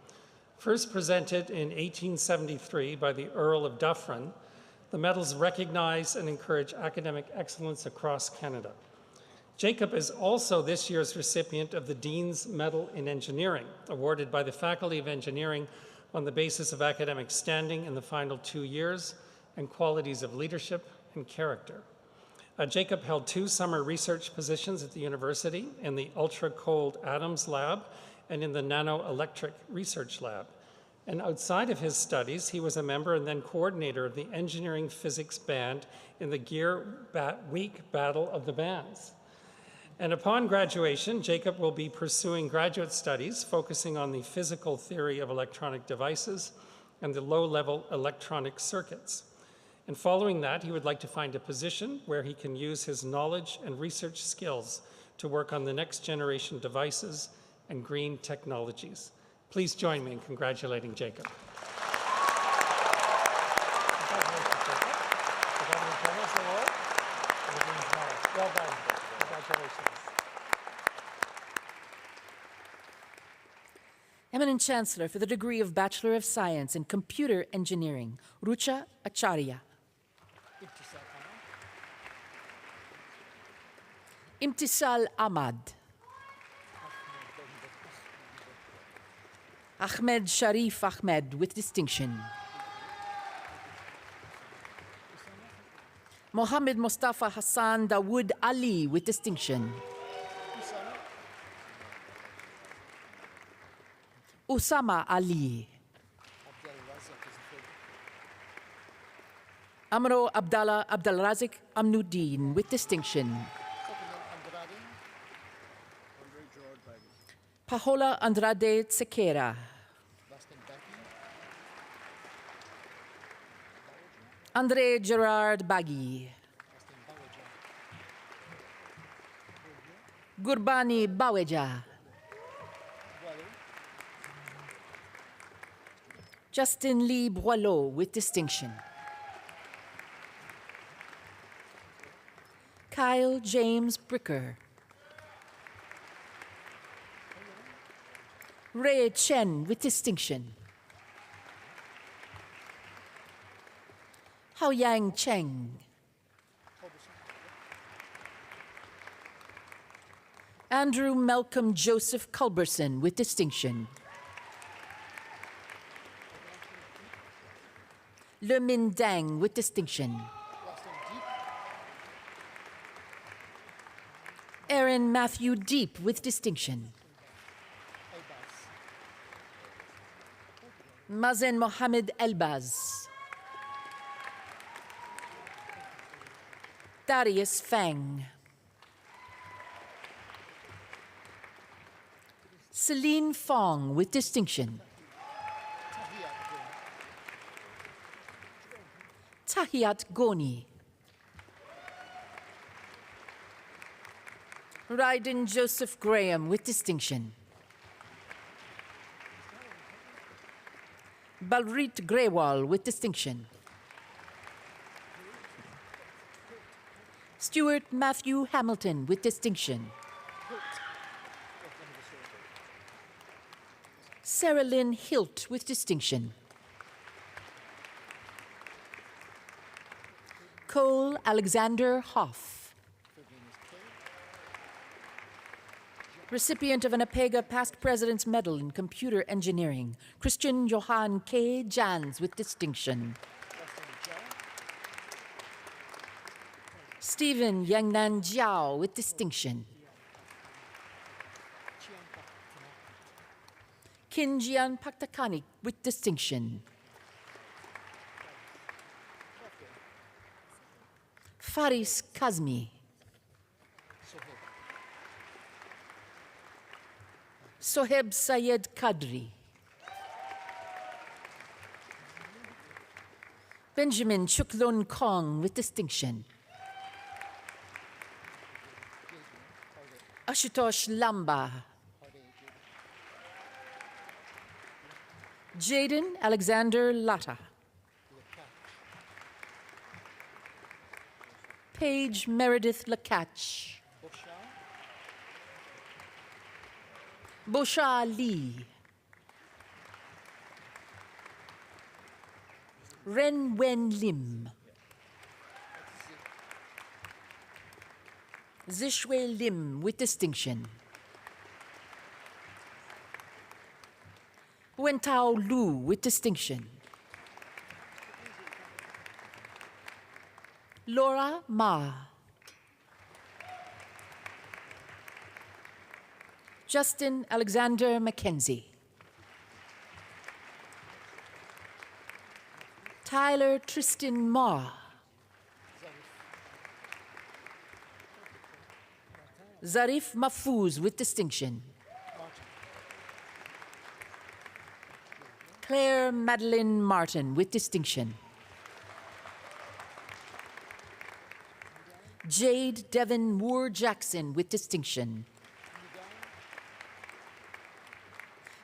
F: First presented in 1873 by the Earl of Dufferin, the medals recognize and encourage academic excellence across Canada. Jacob is also this year's recipient of the Dean's Medal in Engineering, awarded by the Faculty of Engineering on the basis of academic standing in the final 2 years and qualities of leadership and character. Jacob held 2 summer research positions at the university in the ultra-cold atoms lab and in the nanoelectric research lab. And outside of his studies, he was a member and then coordinator of the engineering physics band in the Gear Week Battle of the Bands. And upon graduation, Jacob will be pursuing graduate studies focusing on the physical theory of electronic devices and the low-level electronic circuits. And following that, he would like to find a position where he can use his knowledge and research skills to work on the next generation devices and green technologies. Please join me in congratulating Jacob. Well done. Congratulations.
J: Eminent Chancellor for the degree of Bachelor of Science in Computer Engineering, Rucha Acharya. Imtisal Ahmad. Ahmed Sharif Ahmed with distinction. Mohammed Mustafa Hassan Dawood Ali with distinction. Usama Ali. Amro Abdallah Abdalrazik Amnuddin with distinction. Pahola Andrade Tsekera. Andre Gerard Bagui. Gurbani Baweja. Justin Lee Boileau with distinction. Kyle James Bricker. Ray Chen with distinction. Hao Yang Cheng. Andrew Malcolm Joseph Culberson with distinction. Le Min Dang with distinction. Aaron Matthew Deep with distinction. Mazen Mohammed Elbaz. Darius Fang. Celine Fong with distinction. Tahiyat Goni. Ryden Joseph Graham with distinction. Balrit Grewal with distinction. Stuart Matthew Hamilton with distinction. Sarah Lynn Hilt with distinction. Cole Alexander Hoff. Recipient of an APEGA Past President's Medal in Computer Engineering, Christian Johan K. Jans with distinction. Stephen Yangnan Jiao with distinction. Kinjian Paktakani with distinction. Faris Kazmi. Soheb Sayed Kadri. Benjamin Chuklun Kong with distinction. Ashutosh Lamba. Jaden Alexander Latta. Paige Meredith Lakach. Bosha Lee. Ren Wen Lim. Zishwe Lim with distinction. Wentao Lu with distinction. Laura Ma. Justin Alexander Mackenzie. Tyler Tristan Ma. Zarif Mahfouz with distinction. Claire Madeline Martin with distinction. Jade Devon Moore Jackson with distinction.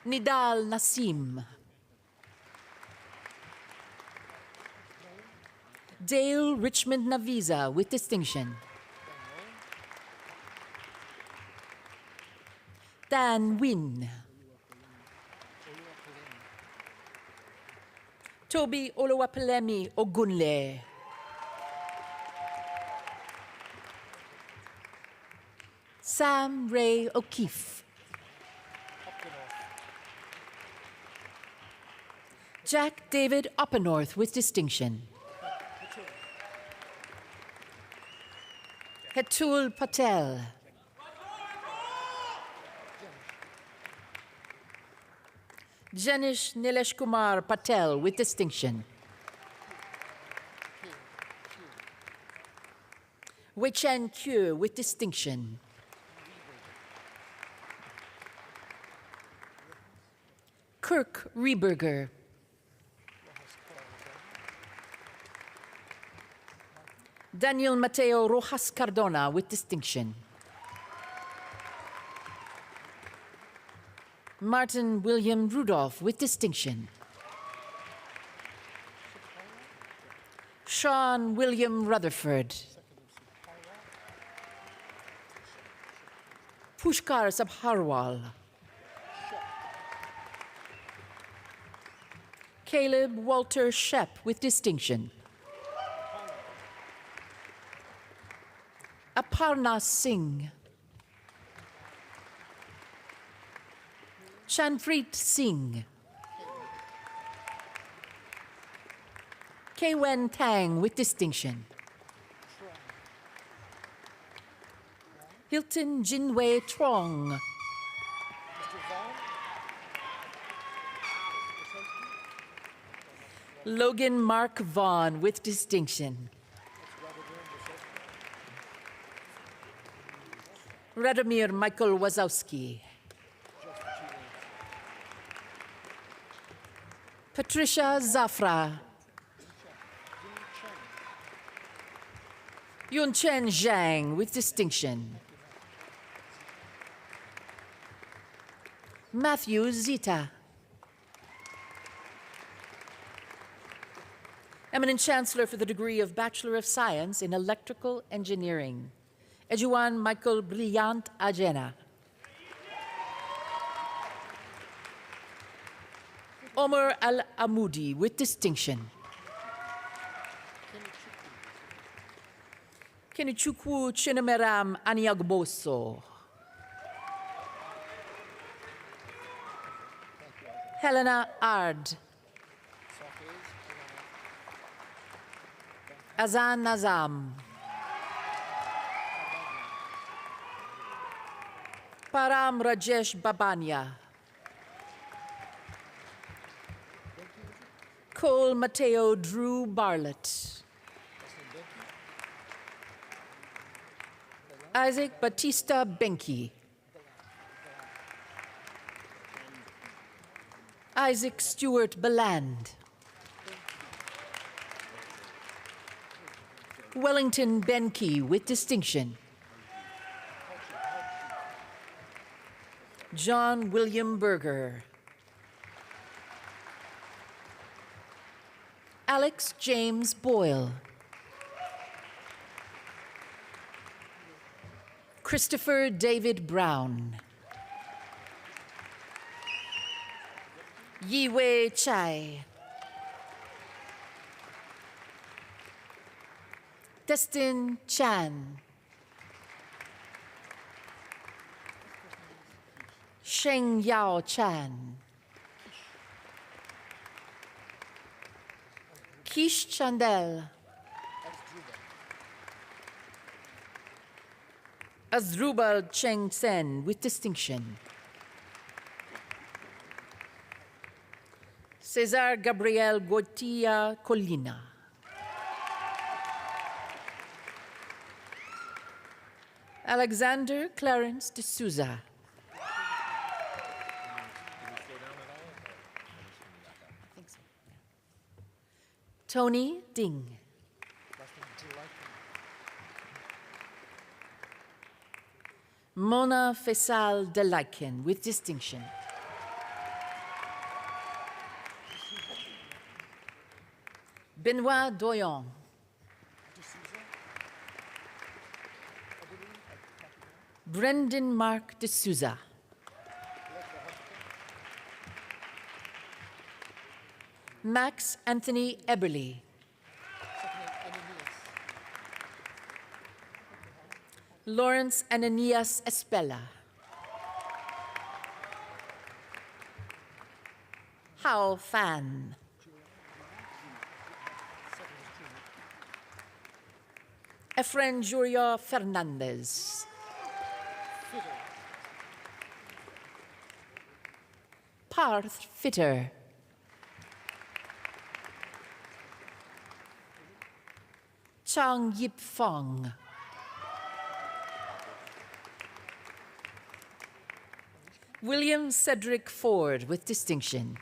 J: Nidal Nassim. Dale Richmond Naviza with distinction. Dan Win. Toby Oluwapelemi Ogunle. Sam Ray O'Keefe. Jack David Oppenorth with distinction. Hetul Patel. Janish Nilesh Kumar Patel with distinction. Wei Chen Kyu with distinction. Kirk Rieberger. Daniel Mateo Rojas Cardona with distinction. Martin William Rudolph with distinction. Sean William Rutherford. Pushkar Sabharwal. Caleb Walter Shep with distinction. Aparna Singh. Chanpreet Singh. Kwen Tang with distinction. Hilton Jinwei Trong. Logan Mark Vaughn with distinction. Radomir Michael Wazowski. Patricia Zafra. Yunchen Zhang with distinction. Matthew Zita. Eminent Chancellor for the degree of Bachelor of Science in Electrical Engineering, Ejuan Michael Brillant Ajena. Omar Al-Amoudi with distinction. Kenichukwu Chinemeram Aniagboso. Helena Ard. Azan Nazam. Param Rajesh Babanya. Cole Mateo Drew Barlett. Isaac Batista Benke. Isaac Stewart Beland. Wellington Benke with distinction. John William Berger. Alex James Boyle. Christopher David Brown. Yiwei Chai. Destin Chan. Sheng Yao Chan. Kish Chandel. Azrubal Cheng Sen with distinction. Cesar Gabriel Gotia Colina. Alexander Clarence de Souza. Tony Ding. Mona Faisal Delaiken with distinction. Benoit Doyon. Brendan Mark de Souza. Max Anthony Eberly. Lawrence Ananias Espella. Hao Fan. Efren Juria Fernandez. Parth Fitter. Chang Yip Fong. William Cedric Ford with distinction.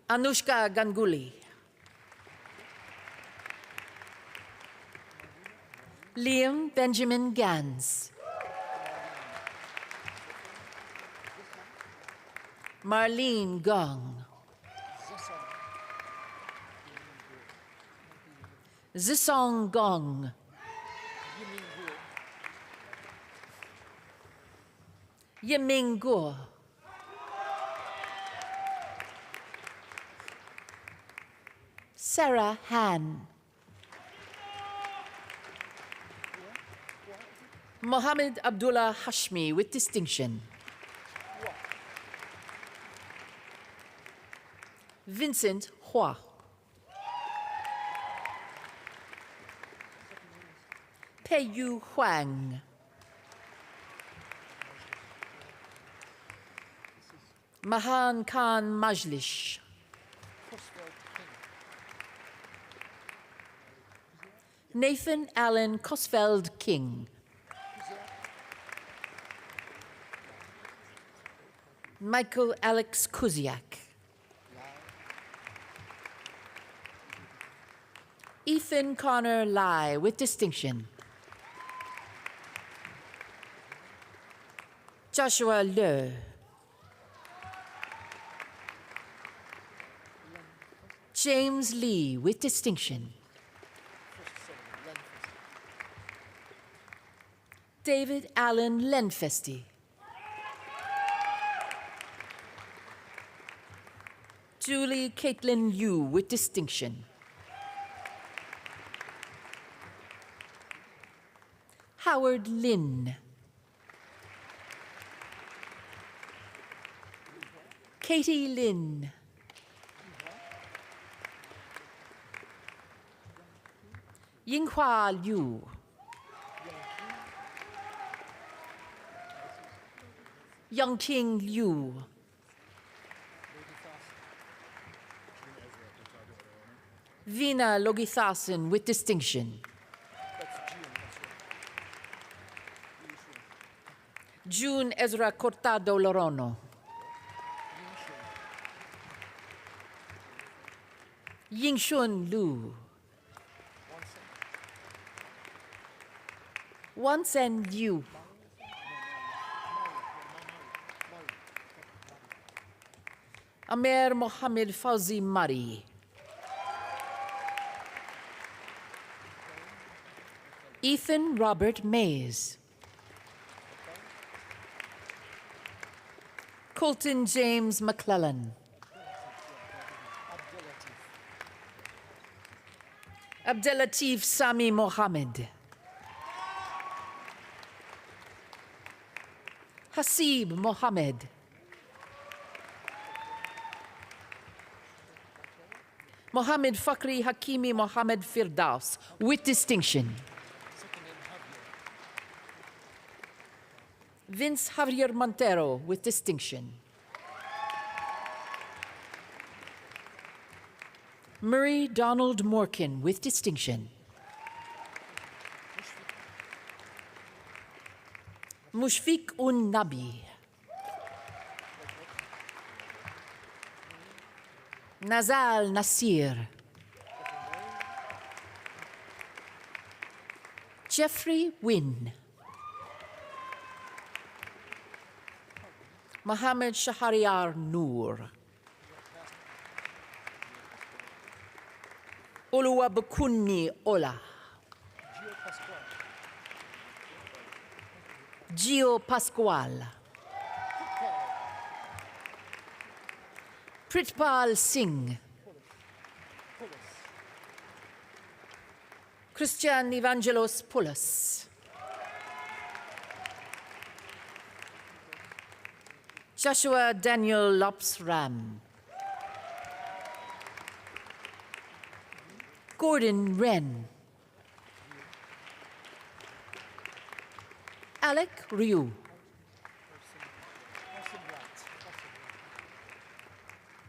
J: Anushka Ganguly. Liam Benjamin Gans. Marlene Gong. Zisong Gong. Yiming Guo. Sarah Han. Mohammed Abdullah Hashmi with distinction. Vincent Hua. Peiyu Huang. Mahan Khan Majlish. Nathan Allen Cosfeld King. Michael Alex Kuziak. Ethan Connor Lai with distinction. Joshua Le. James Lee with distinction. David Allen Lenfesti. Julie Caitlin Yu with distinction. Howard Lin. Katie Lin. Yinghua Liu. Yongqing Liu. Vina Logithasan with distinction. June Ezra Cortado Lorono. Yingshun Lu. Wansen Liu. Amer Mohammed Fauzi Mari. Ethan Robert Mays. Colton James McClellan. Abdelatif Sami Mohammed. Hasib Mohammed. Mohammed Fakri Hakimi Mohammed Firdaus with distinction. Vince Javier Montero with distinction. Murray Donald Morkin with distinction. Mushfiq Un Nabi. Nazal Nasir. Jeffrey Wynn. Mohammed Shahriar Noor. Oluwabukunmi Ola. Gio Pasquale. Pritpal Singh. Christian Evangelos Poulos. Joshua Daniel Lops Ram. Gordon Wren. Alec Ryu.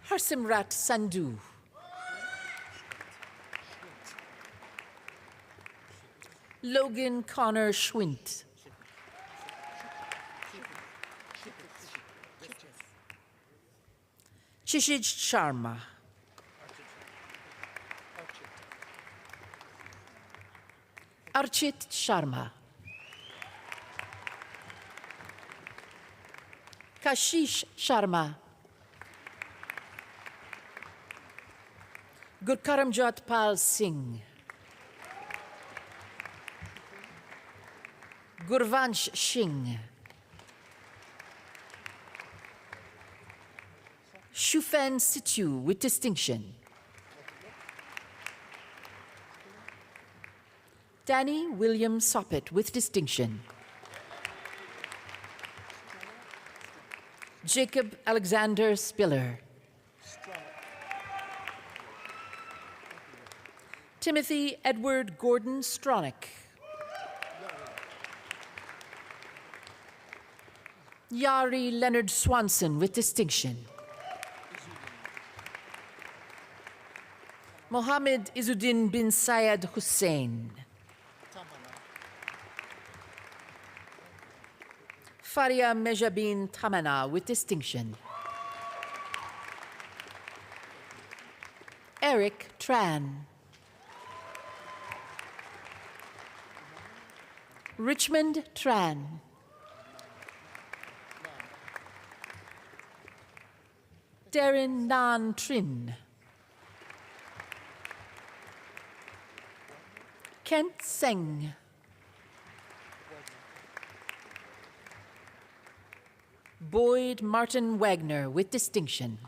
J: Harsimrat Sandhu. Logan Connor Schwint. Chishij Sharma. Archit Sharma. Kashish Sharma. Gurkaramjot Pal Singh. Gurvansh Singh. Shufen Situ with distinction. Danny William Soppet with distinction. Jacob Alexander Spiller. Timothy Edward Gordon Stronach. Yari Leonard Swanson with distinction. Mohammed Izuddin bin Syed Hussein. Faria Mejabin Tamana with distinction. Eric Tran. Richmond Tran. Darren Nan Trin. Kent Seng. Boyd Martin Wagner with distinction.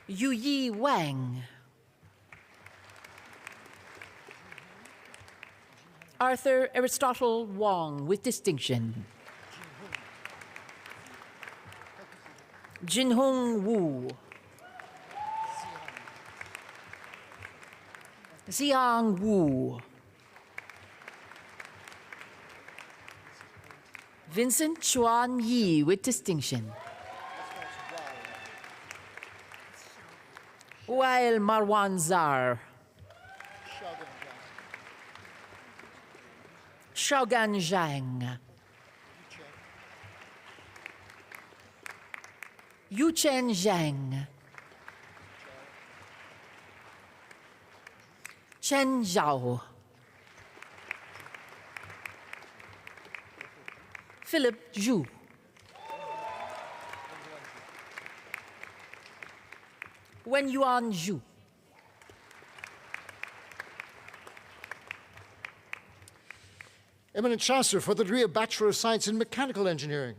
J: Yu Yi Wang. Arthur Aristotle Wong with distinction. Jinhong Wu. Xiang Wu. Vincent Chuan Yi with distinction. Wael Marwan Zar. Xiaogan Zhang. Yuchen Zhang. Chen Zhao. Philip Zhu. Wen Yuan Zhu.
I: Eminent Chancellor for the degree of Bachelor of Science in Mechanical Engineering,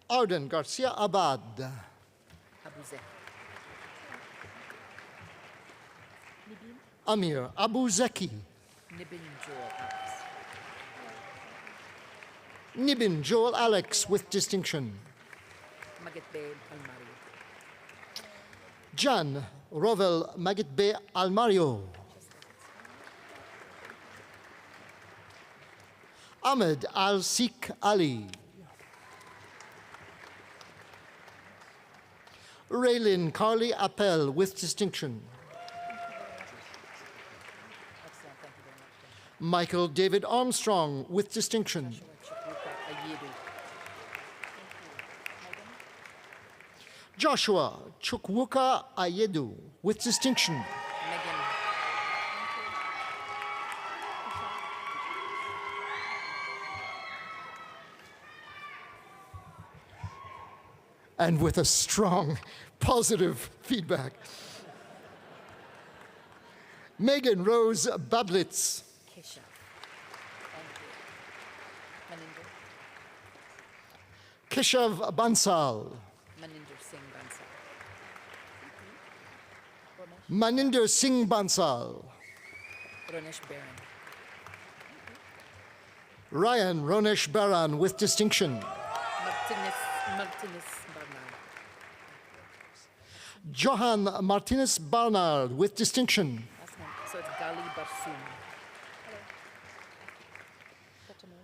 I: Arden Garcia Abad. Amir Abu Zeki. Nibin Joel Alex with distinction. Jan Rovel Magitbe Almario. Ahmed Al-Sik Ali. Raylin Carly Appel with distinction. Michael David Armstrong with distinction. Joshua Chukwuka Ayedu with distinction. And with a strong, positive feedback. Megan Rose Bablitz. Keshav Bansal. Maninder Singh Bansal. Ryan Ronesh Baran with distinction. Johan Martinez Barnard with distinction.
J: So it's Gali Barsum.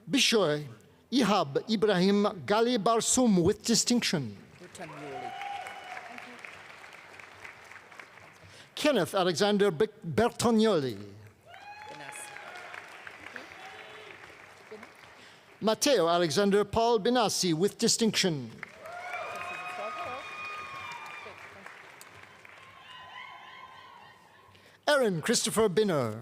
I: Bishoy Ihab Ibrahim Gali Barsum with distinction. Kenneth Alexander Bertognoli. Matteo Alexander Paul Benassi with distinction. Aaron Christopher Binner.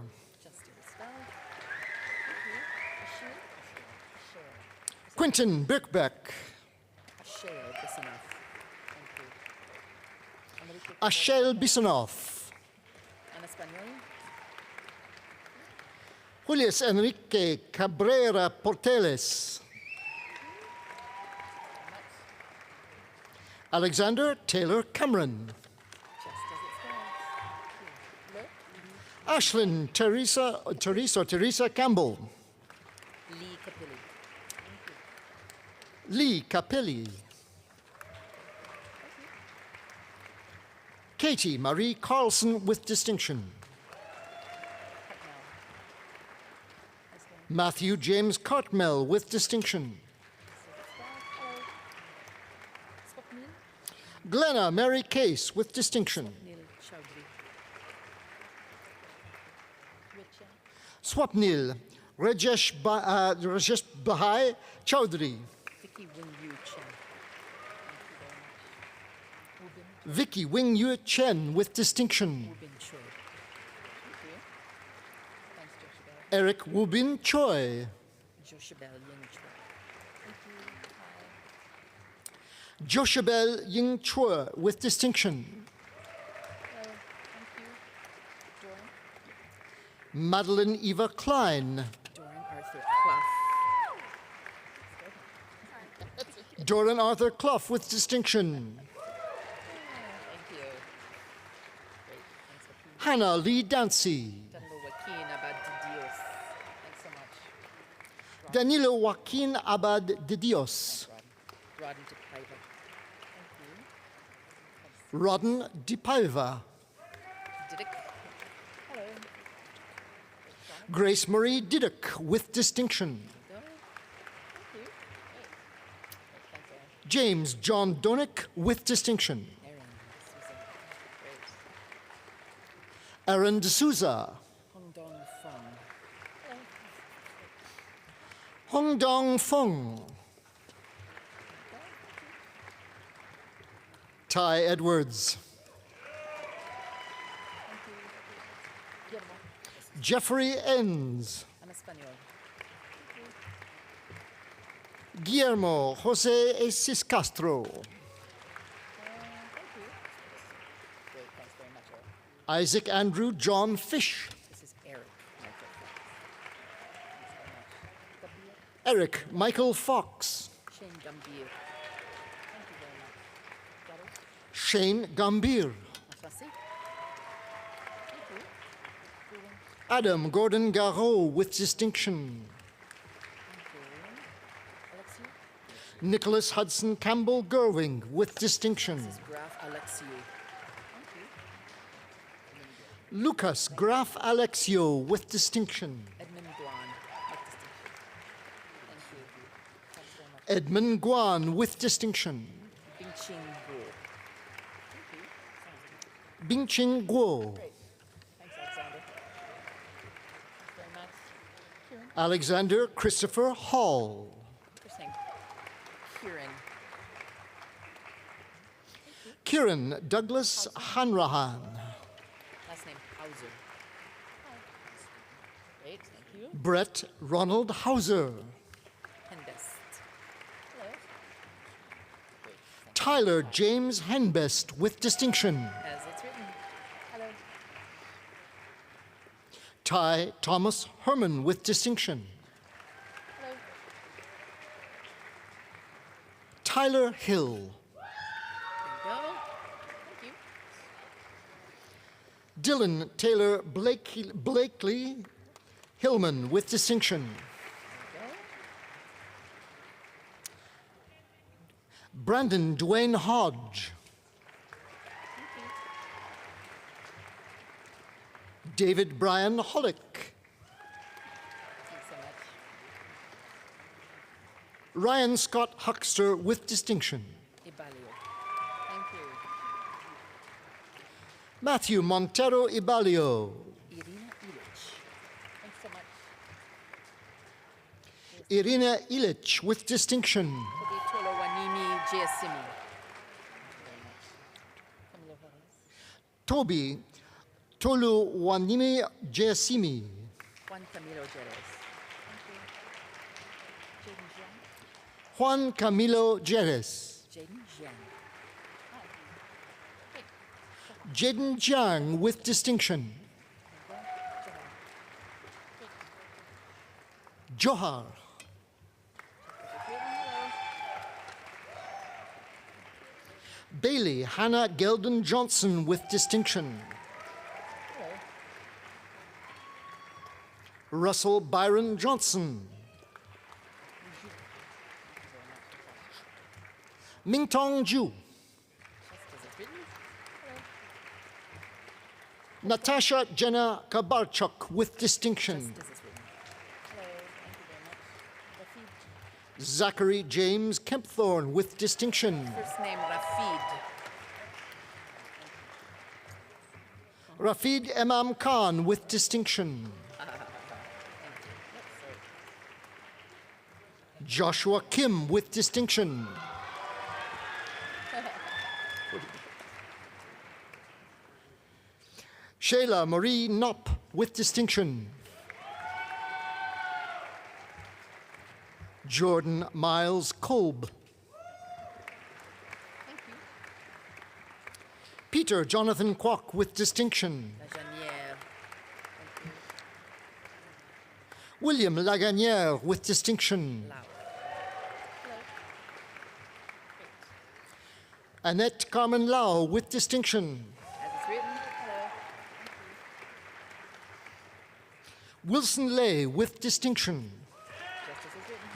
I: Quentin Birkbeck. Ashel Bisonov. Julius Enrique Cabrera Porteles. Alexander Taylor Cameron. Ashlyn Teresa Campbell. Lee Capelli. Katie Marie Carlson with distinction. Matthew James Cartmel with distinction. Glenna Mary Case with distinction. Swapnil Rajesh Bahai Chowdhury. Vicky Wing Yu Chen with distinction. Eric Wubin Choi. Joshabel Ying Chua with distinction. Madeline Eva Klein. Doran Arthur Clough with distinction. Hannah Lee Dancy. Danilo Joaquin Abad de Dios. Rodden DiPaiva. Grace Marie Diduck with distinction. James John Donick with distinction. Aaron D'Souza.
J: Hong Dong Fong.
I: Hong Dong Fung. Ty Edwards. Jeffrey Enns.
J: En español.
I: Guillermo Jose Esis Castro.
J: Great, thanks very much, Eric.
I: Isaac Andrew John Fish.
J: This is Eric.
I: Eric Michael Fox.
J: Shane Gambier. Thank you very much. Got it?
I: Shane Gambir.
J: Merci. Thank you.
I: Adam Gordon Garot with distinction.
J: Thank you. Alexia.
I: Nicholas Hudson Campbell Gerwing with distinction.
J: This is Graf Alexiou. Thank you.
I: Lucas Graf Alexio with distinction.
J: Edmund Guan. With distinction. Thank you. Thanks very much.
I: Edmund Guan with distinction.
J: Bing Ching Guo. Thank you. Sounds good.
I: Bingqing Guo.
J: Great. Thanks, Alexander. Thanks very much. Kieran.
I: Alexander Christopher Hall.
J: Interesting. Kieran.
I: Kieran Douglas Hanrahan.
J: Last name Hauser. Great, thank you.
I: Brett Ronald Hauser.
J: Henbest. Hello. Great, thank
I: Tyler James Henbest with distinction.
J: you. As it's written. Hello.
I: Ty Thomas Herman with distinction.
J: Hello.
I: Tyler Hill.
J: There you go. Thank you.
I: Dylan Taylor Blakely Hillman with distinction.
J: There you go.
I: Brandon Dwayne Hodge.
J: Thank you.
I: David Brian Hollick.
J: Thanks so much.
I: Ryan Scott Huckster with distinction.
J: Ibalio. Thank you.
I: Matthew Montero Ibalio.
J: Irina Illich. Thanks so much.
I: Irina Illich with distinction.
J: Toby Tolo Wanimi Giasimi. Thank you very much. Camilo Juarez.
I: Toby Tolu Wanimi Jesimi.
J: Juan Camilo Jerez. Thank you. Jaden Jiang.
I: Juan Camilo Jerez.
J: Jaden Jiang. Hi. Great.
I: Jaden Jiang with distinction. Johar. Bailey Hannah Geldon Johnson with distinction. Russell Byron Johnson. Mingtong Ju.
J: Just as it's written. Hello.
I: Natasha Jenna Kabarchuk with distinction.
J: Just as it's written. Hello. Thank you very much. Rafid.
I: Zachary James Kempthorne with distinction.
J: First name Rafid.
I: Rafid Imam Khan with distinction. Joshua Kim with distinction. Shayla Marie Knopp with distinction. Jordan Miles Kolb.
J: Thank you.
I: Peter Jonathan Kwok with distinction.
J: La Janière. Thank you.
I: William Lagagnère with distinction.
J: Lau. Hello. Great.
I: Annette Carmen Lau with distinction.
J: As it's written. Hello.
I: Wilson Lay with distinction.
J: Just as it's written.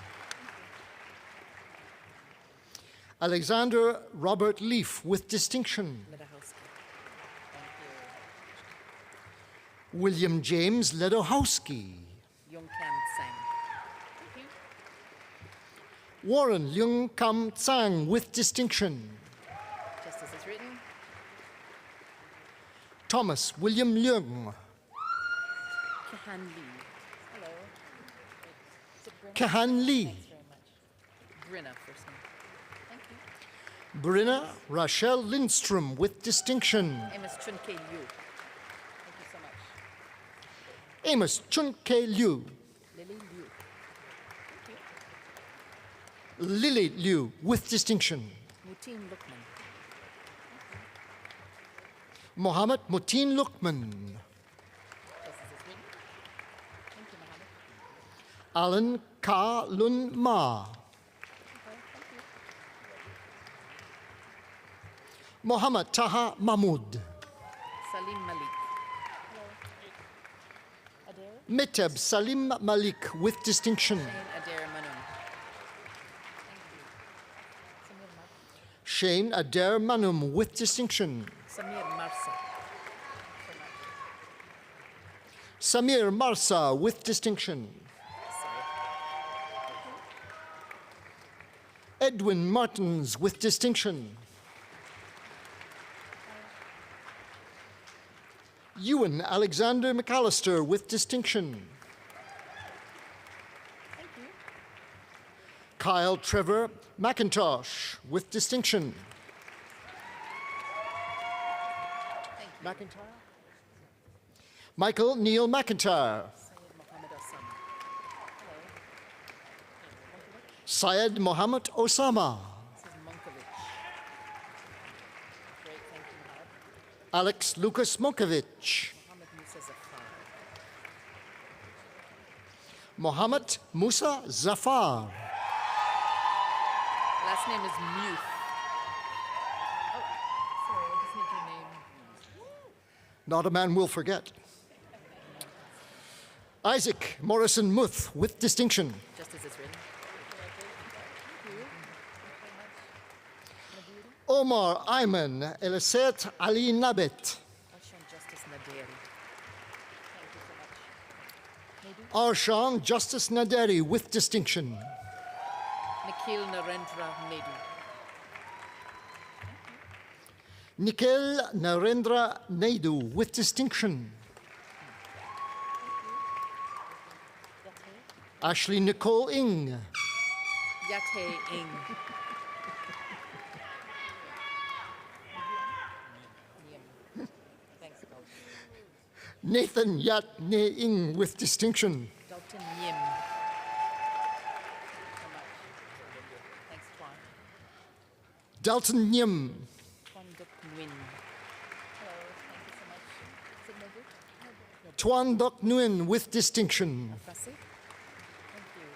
I: Alexander Robert Leaf with distinction.
J: Ledahowski. Thank
I: William James Ledowski.
J: you. Yong Kam Tsang. Thank you.
I: Warren Leung Kam Tsang with distinction.
J: Just as it's written.
I: Thomas William Leung.
J: Kahan Lee. Hello. Is it Brenna?
I: Kahan Lee.
J: Thanks very much. Brenna, first name. Thank you.
I: Brinna Rachel Lindstrom with distinction.
J: Amos Chun K. Liu. Thank you so much.
I: Amos Chun K. Liu.
J: Lily Liu. Thank you.
I: Lily Liu with distinction.
J: Mutin Lukman.
I: Mohammed Mutin Lukman.
J: Just as it's written. Thank you, Mohammed.
I: Alan Ka Lun Ma.
J: Okay, thank you.
I: Mohammed Taha Mahmoud.
J: Salim Malik. Hello. Adair.
I: Meteb Salim Malik with distinction.
J: Shane Adair Manum. Thank you.
I: Shane Adair Manum with distinction.
J: Samir Marsa.
I: Samir Marsa with distinction.
J: Sorry.
I: Edwin Martins with distinction. Ewan Alexander McAllister with distinction.
J: Thank you.
I: Kyle Trevor McIntosh with distinction.
J: Thank you.
I: McIntyre? Michael Neil McIntyre.
J: Syed Mohammed Osama. Hello.
I: Syed Mohammed Osama.
J: This is Monkovic. Great, thank you, Mohammed.
I: Alex Lucas Monkovic.
J: Mohammed Musa Zafar.
I: Mohammed Musa Zafar.
J: Last name is Muth. Oh, sorry, I just need your name.
I: Not a man will forget. Isaac Morrison Muth with distinction.
J: Just as it's written.
I: Omar Ayman Eliset Ali Nabet.
J: Arshan Justice Naderi. Thank you so much. Maybe?
I: Arshan Justice Naderi with distinction.
J: Nikhil Narendra Naidu.
I: Nikhil Narendra Naidu with distinction. Ashley Nicole Ing.
J: Yate Ing. Thanks, Dalton.
I: Nathan Yat Ne Ing with distinction.
J: Dalton Yim. So much. Thanks, Tuan.
I: Dalton Nyim.
J: Tuan Duk Nguyen. Hello, thank you so much. Is it no good?
I: Tuan Doc Nguyen with distinction.
J: Fassi? Thank you.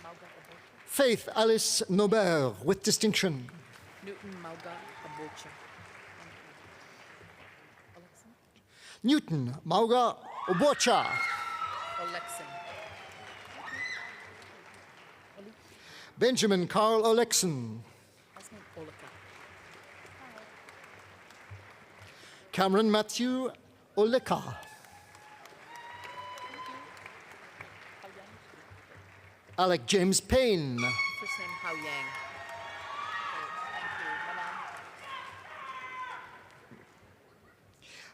J: Mauga Abocha.
I: Faith Alice Nobert with distinction.
J: Newton Mauga Abocha. Thank you. Alexin?
I: Newton Mauga Obocha.
J: Olexin.
I: Benjamin Carl Olexon.
J: Last name Olika.
I: Cameron Matthew Oleka. Alec James Payne.
J: First name Hao Yang. Thank you. Manan.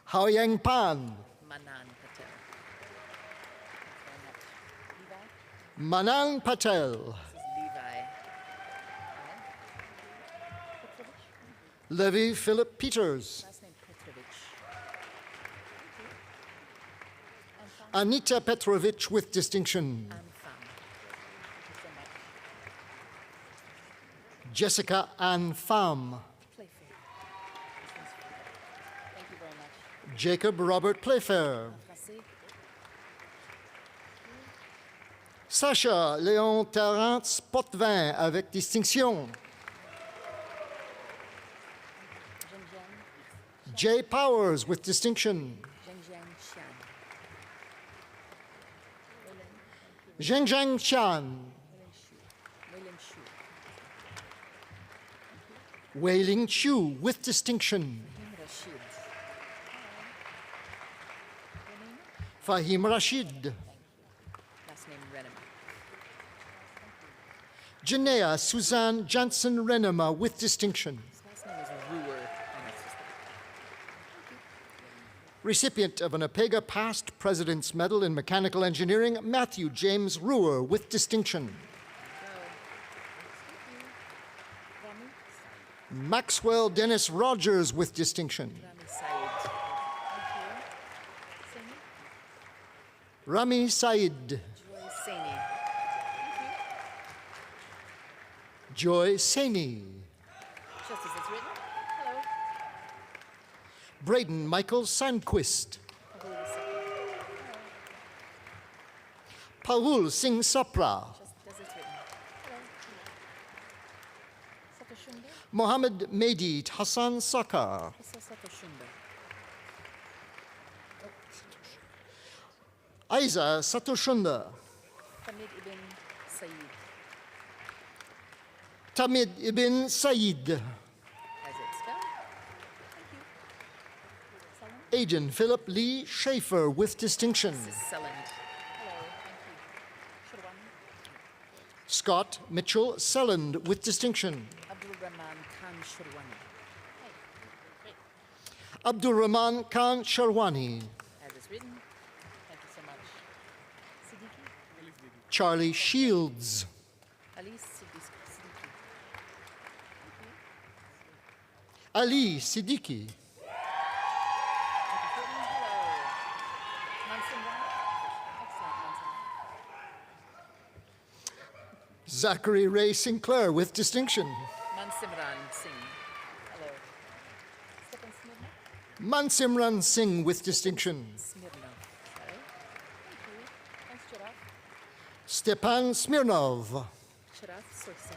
I: Hao Yang Pan.
J: Manan Patel. Thanks very much. Levi?
I: Manan Patel.
J: This is Levi. Petrovich?
I: Levi Philip Peters.
J: Last name Petrovich.
I: Anita Petrovich with distinction.
J: And Pham. Thank you so much.
I: Jessica Ann Pham.
J: Playfair. This one's for you. Thank you very much.
I: Jacob Robert Playfair.
J: Fassi?
I: Sacha Léon Terrence Potvin avec distinction.
J: Zhengjiang?
I: Jay Powers with distinction.
J: Zhengjiang Xian.
I: Zhengzhang Qian.
J: Weilin Shu.
I: Wei-Ling Chu with distinction.
J: Him Rashid.
I: Fahim Rashid.
J: Last name Renema.
I: Janea Suzanne Jansen Renema with distinction.
J: His last name is Ruer. And that's just
I: Recipient of an APEGA Past President's Medal in Mechanical Engineering, Matthew James Ruhr, with distinction. Maxwell Dennis Rogers, with distinction. Rami Said. Joy Saini.
J: Just as it's written. Hello.
I: Braden Michael Sandquist. Paul Singh Sapra.
J: Just as it's written. Hello. Satoshunda.
I: Mohammed Mehdi Hassan Sakar.
J: Satoshunda.
I: Aiza Satoshunda.
J: Hamid ibn Said.
I: Tamid ibn Said.
J: As it's spelled. Thank you. Salam.
I: Aidan Philip Lee Schaefer, with distinction.
J: This is Saland. Hello. Thank you. Shirwan.
I: Scott Mitchell Selland, with distinction.
J: Abdul Rahman Khan Shirwani. Hey. Great.
I: Abdul Rahman Khan Sharwani.
J: As it's written. Thank you so much. Siddiqui.
I: Charlie Shields.
J: Ali Siddiqui.
I: Ali Siddiqui. Zachary Ray Sinclair, with distinction.
J: Mansimran Singh. Hello. Stefan Smirnov.
I: Mansimran Singh, with distinction.
J: Smirnov. Sorry. Thank you. Thanks, Chiraf.
I: Stepan Smirnov.
J: Chiraf Sosa.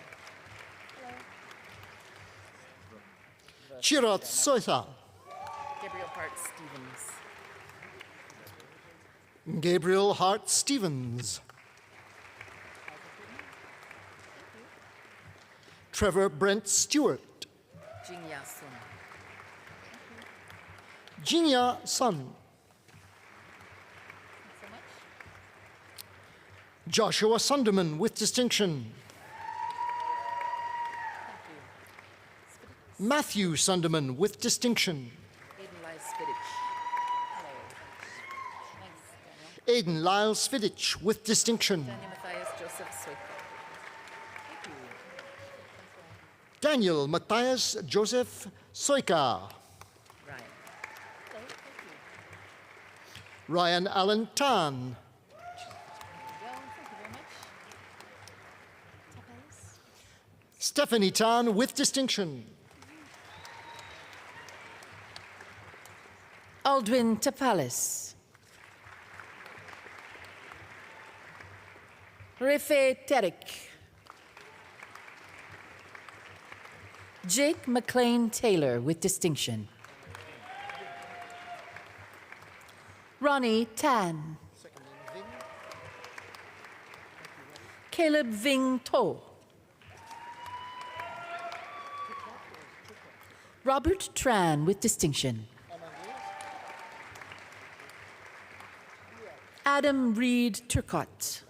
J: Hello.
I: Chirat Soisa.
J: Gabriel Hart Stevens.
I: Gabriel Hart Stevens. Trevor Brent Stewart.
J: Jinya Sun.
I: Jinya Sun.
J: Thanks so much.
I: Joshua Sunderman, with distinction.
J: Thank you.
I: Matthew Sunderman, with distinction.
J: Aiden Lai Spidich. Hello. Thanks, Daniel.
I: Aidan Lyle Svidich, with distinction.
J: Daniel Matthias Joseph Soika. Thank you.
I: Daniel Matthias Joseph Soika.
J: Ryan. Hello. Thank you.
I: Ryan Allen Tan.
J: Well, thank you very much. Tapes.
I: Stephanie Tan, with distinction.
J: Aldwin Tapalis. Refe Terik. Jake McLean Taylor, with distinction. Ronnie Tan. Caleb Ving To. Robert Tran, with distinction. Adam Reed Turcott.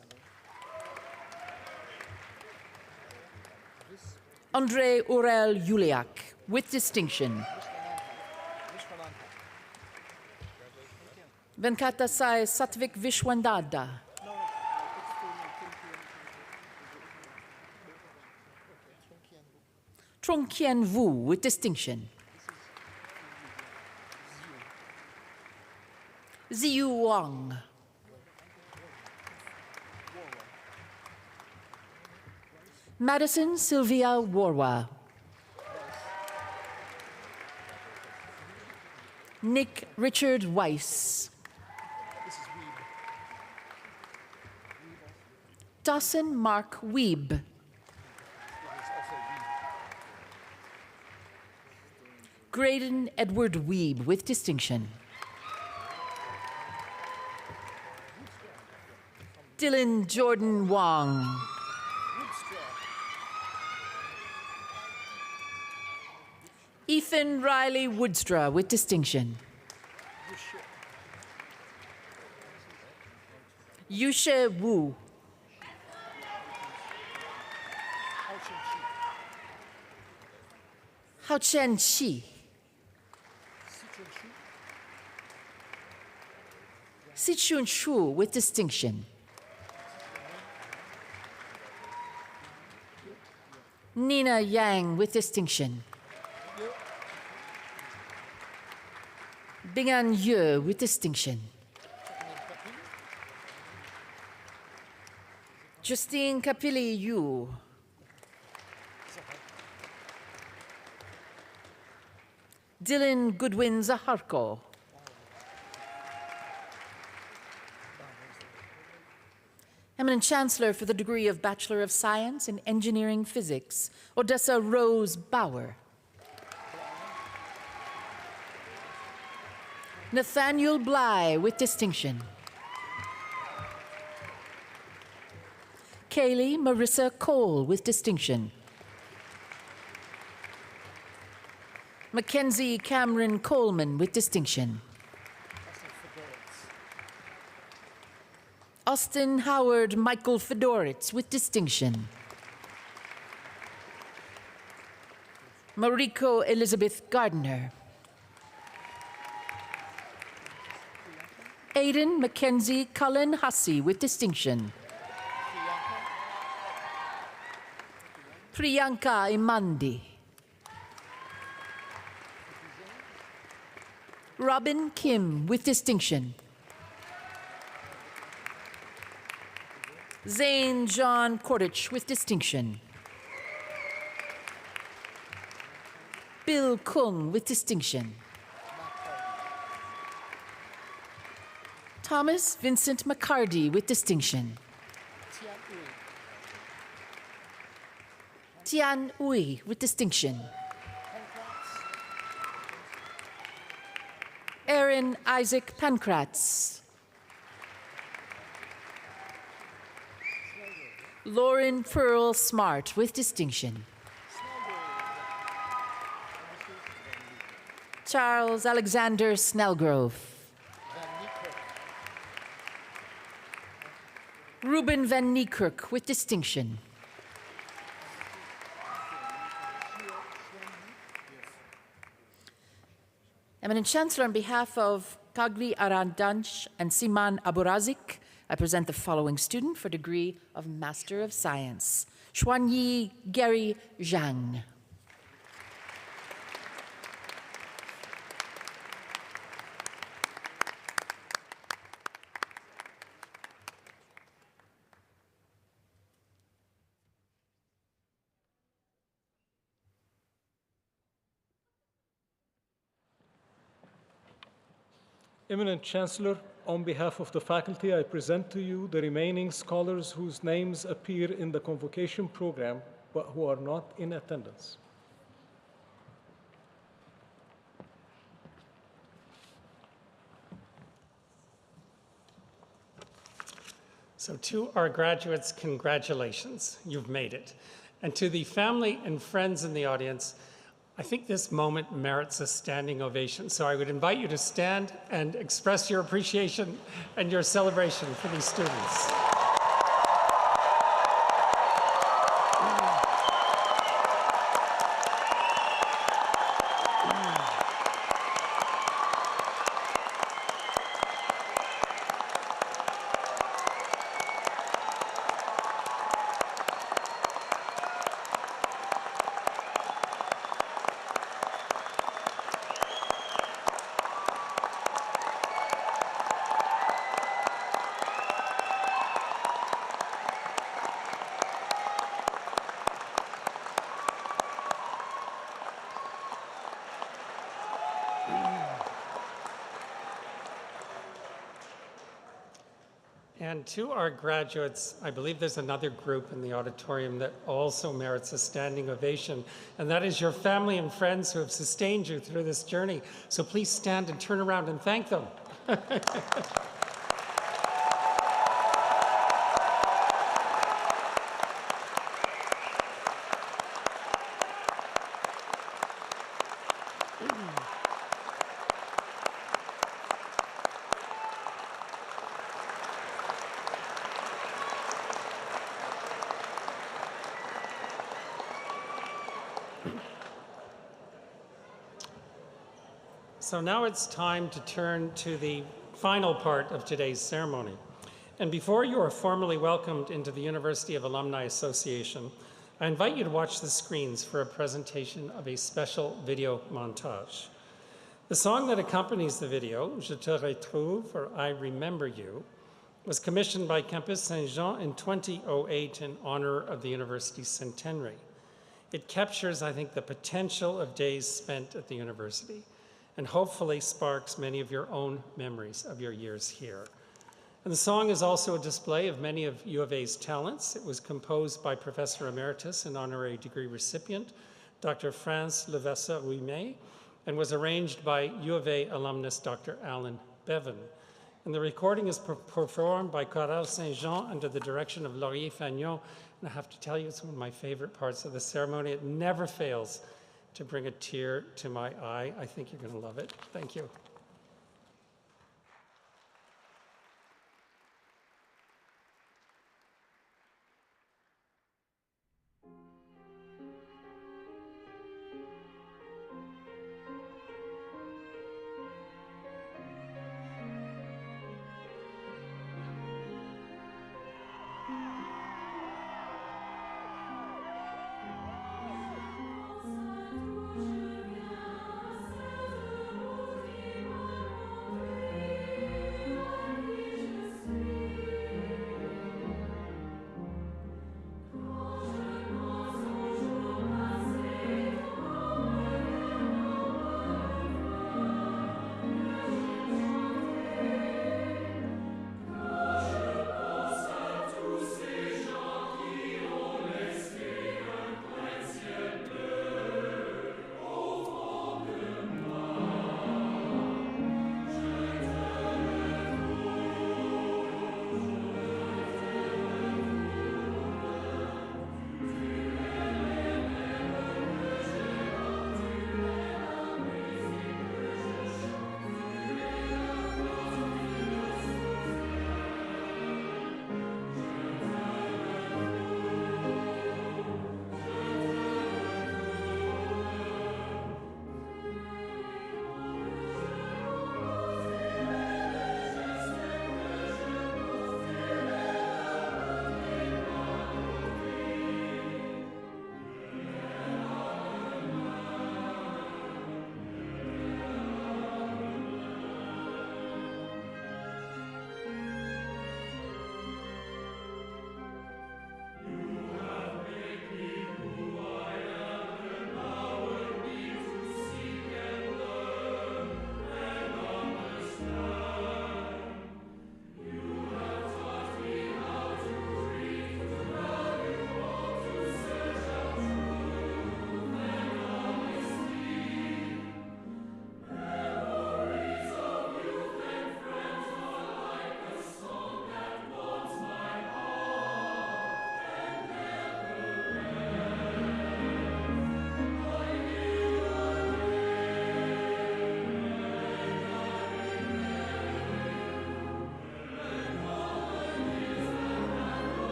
J: Andre Urel Yuliak, with distinction. Venkata Sai Satvik Vishwandada. Trong Kien Vu, with distinction. Ziyu Wang. Madison Sylvia Warwa. Nick Richard Weiss. Dawson Mark Weeb. Graydon Edward Weeb, with distinction. Dylan Jordan Wong. Ethan Riley Woodstra, with distinction. Yushe Wu. Hao Chen Chi. Sichun Shu with distinction. Nina Yang with distinction. Bingan Ye with distinction. Justine Kapili Yu. Dylan Goodwin Zaharko. Eminent Chancellor for the degree of Bachelor of Science in Engineering Physics, Odessa Rose Bauer. Nathaniel Bly with distinction. Kaylee Marissa Cole with distinction. Mackenzie Cameron Coleman with distinction. Austin Howard Michael Fedoritz with distinction. Mariko Elizabeth Gardner. Aidan Mackenzie Cullen Hussey with distinction. Priyanka Imandi. Robin Kim with distinction. Zane John Kordich with distinction. Bill Kung with distinction. Thomas Vincent McCarty with distinction. Tian Ui with distinction. Aaron Isaac Pankratz. Lauren Pearl Smart with distinction. Charles Alexander Snellgrove. Ruben Van Niekerk with distinction. Eminent Chancellor, on behalf of Kagli Arandanch and Siman Aburazik, I present the following student for degree of Master of Science, Xuanyi Gary Zhang.
G: Eminent Chancellor, on behalf of the faculty, I present to you the remaining scholars whose names appear in the convocation program, but who are not in attendance.
F: So to our graduates, congratulations, you've made it. And to the family and friends in the audience, I think this moment merits a standing ovation. So I would invite you to stand and express your appreciation and your celebration for these students. And to our graduates, I believe there's another group in the auditorium that also merits a standing ovation, and that is your family and friends who have sustained you through this journey. So please stand and turn around and thank them. So now it's time to turn to the final part of today's ceremony. And before you are formally welcomed into the University of Alumni Association, I invite you to watch the screens for a presentation of a special video montage. The song that accompanies the video, Je te retrouve, or I Remember You, was commissioned by Campus Saint-Jean in 2008 in honor of the university's centenary. It captures, I think, the potential of days spent at the university and hopefully sparks many of your own memories of your years here. And the song is also a display of many of U of A's talents. It was composed by Professor Emeritus and honorary degree recipient, Dr. France Levasseur-Ouimet, and was arranged by U of A alumnus Dr. Alan Bevan. And the recording is performed by Chorale Saint-Jean under the direction of Laurier Fagnon. And I have to tell you, it's one of my favorite parts of the ceremony. It never fails to bring a tear to my eye. I think you're going to love it. Thank you.
K: Thank you.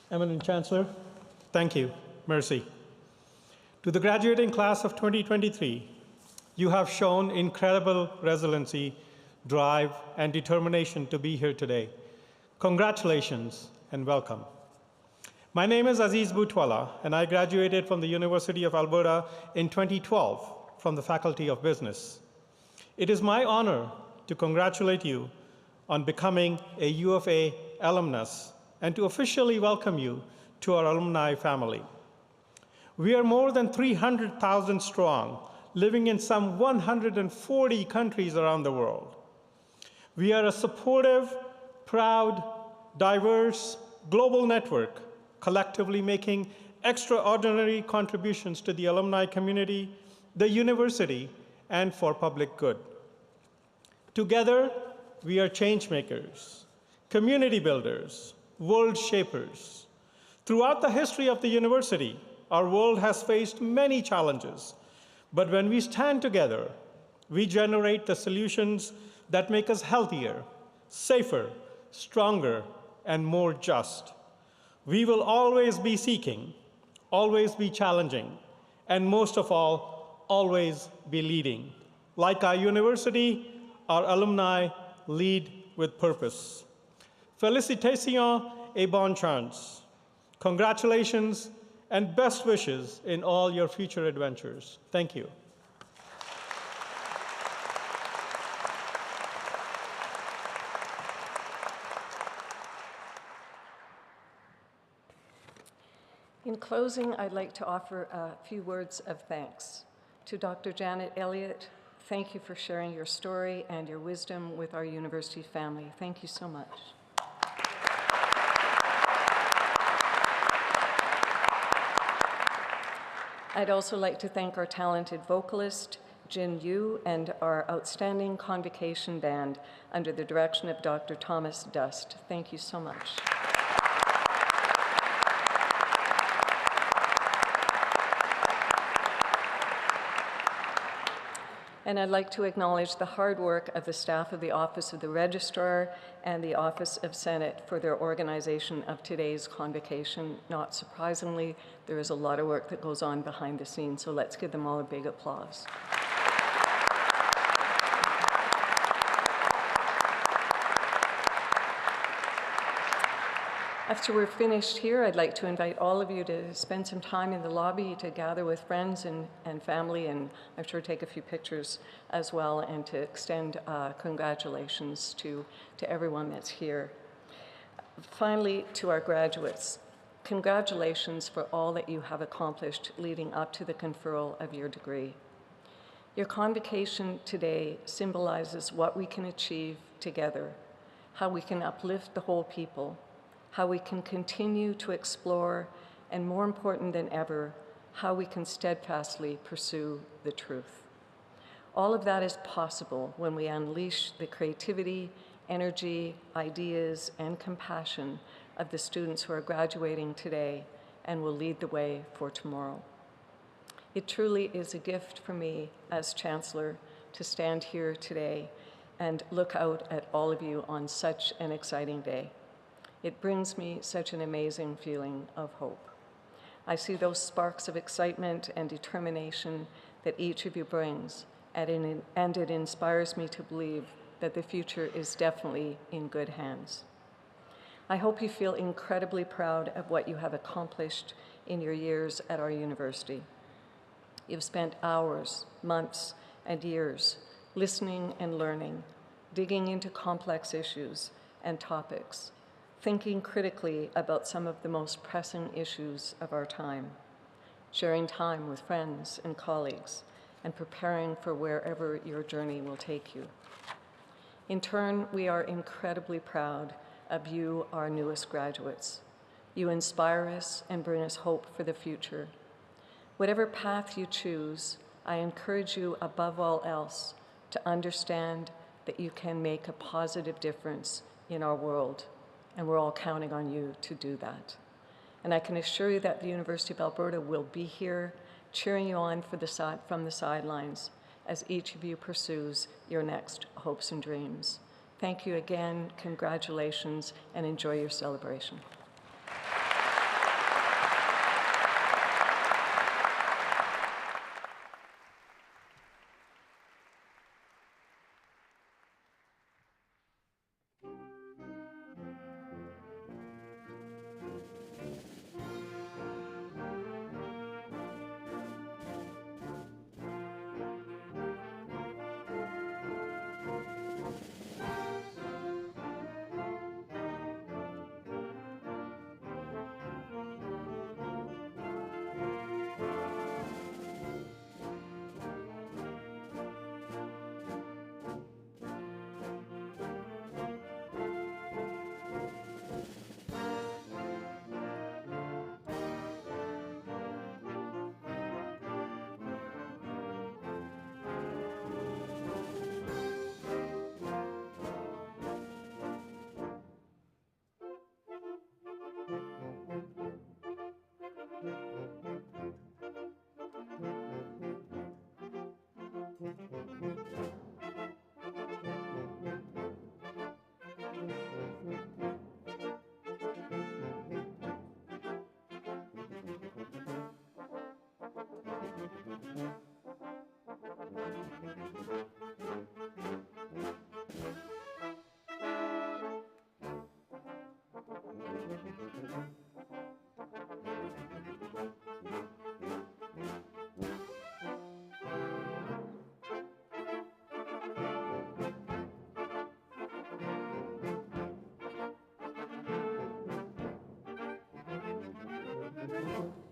F: Eminent Chancellor, thank you. Merci. To the graduating class of 2023, you have shown incredible resiliency, drive, and determination to be here today. Congratulations and welcome. My name is Aziz Boutwala, and I graduated from the University of Alberta in 2012 from the Faculty of Business. It is my honor to congratulate you on becoming a U of A alumnus and to officially welcome you to our alumni family. We are more than 300,000 strong, living in some 140 countries around the world. We are a supportive, proud, diverse, global network, collectively making extraordinary contributions to the alumni community, the university, and for public good. Together, we are change makers, community builders, world shapers. Throughout the history of the university, our world has faced many challenges, but when we stand together, we generate the solutions that make us healthier, safer, stronger, and more just. We will always be seeking, always be challenging, and most of all, always be leading. Like our university, our alumni lead with purpose. Félicitations et bonne chance. Congratulations and best wishes in all your future adventures. Thank you.
D: In closing, I'd like to offer a few words of thanks. To Dr. Janet Elliott, thank you for sharing your story and your wisdom with our university family. Thank you so much. I'd also like to thank our talented vocalist, Jin Yu, and our outstanding Convocation band under the direction of Dr. Thomas Dust. Thank you so much. And I'd like to acknowledge the hard work of the staff of the Office of the Registrar and the Office of Senate for their organization of today's convocation. Not surprisingly, there is a lot of work that goes on behind the scenes, so let's give them all a big applause. After we're finished here, I'd like to invite all of you to spend some time in the lobby to gather with friends and family, and I'm sure take a few pictures as well, and to extend congratulations to everyone that's here. Finally, to our graduates, congratulations for all that you have accomplished leading up to the conferral of your degree. Your convocation today symbolizes what we can achieve together, how we can uplift the whole people, how we can continue to explore, and more important than ever, how we can steadfastly pursue the truth. All of that is possible when we unleash the creativity, energy, ideas, and compassion of the students who are graduating today and will lead the way for tomorrow. It truly is a gift for me as Chancellor to stand here today and look out at all of you on such an exciting day. It brings me such an amazing feeling of hope. I see those sparks of excitement and determination that each of you brings, and it inspires me to believe that the future is definitely in good hands. I hope you feel incredibly proud of what you have accomplished in your years at our university. You've spent hours, months, and years listening and learning, digging into complex issues and topics, thinking critically about some of the most pressing issues of our time, sharing time with friends and colleagues, and preparing for wherever your journey will take you. In turn, we are incredibly proud of you, our newest graduates. You inspire us and bring us hope for the future. Whatever path you choose, I encourage you above all else to understand that you can make a positive difference in our world, and we're all counting on you to do that. And I can assure you that the University of Alberta will be here cheering you on from the sidelines as each of you pursues your next hopes and dreams. Thank you again, congratulations, and enjoy your celebration.
I: you.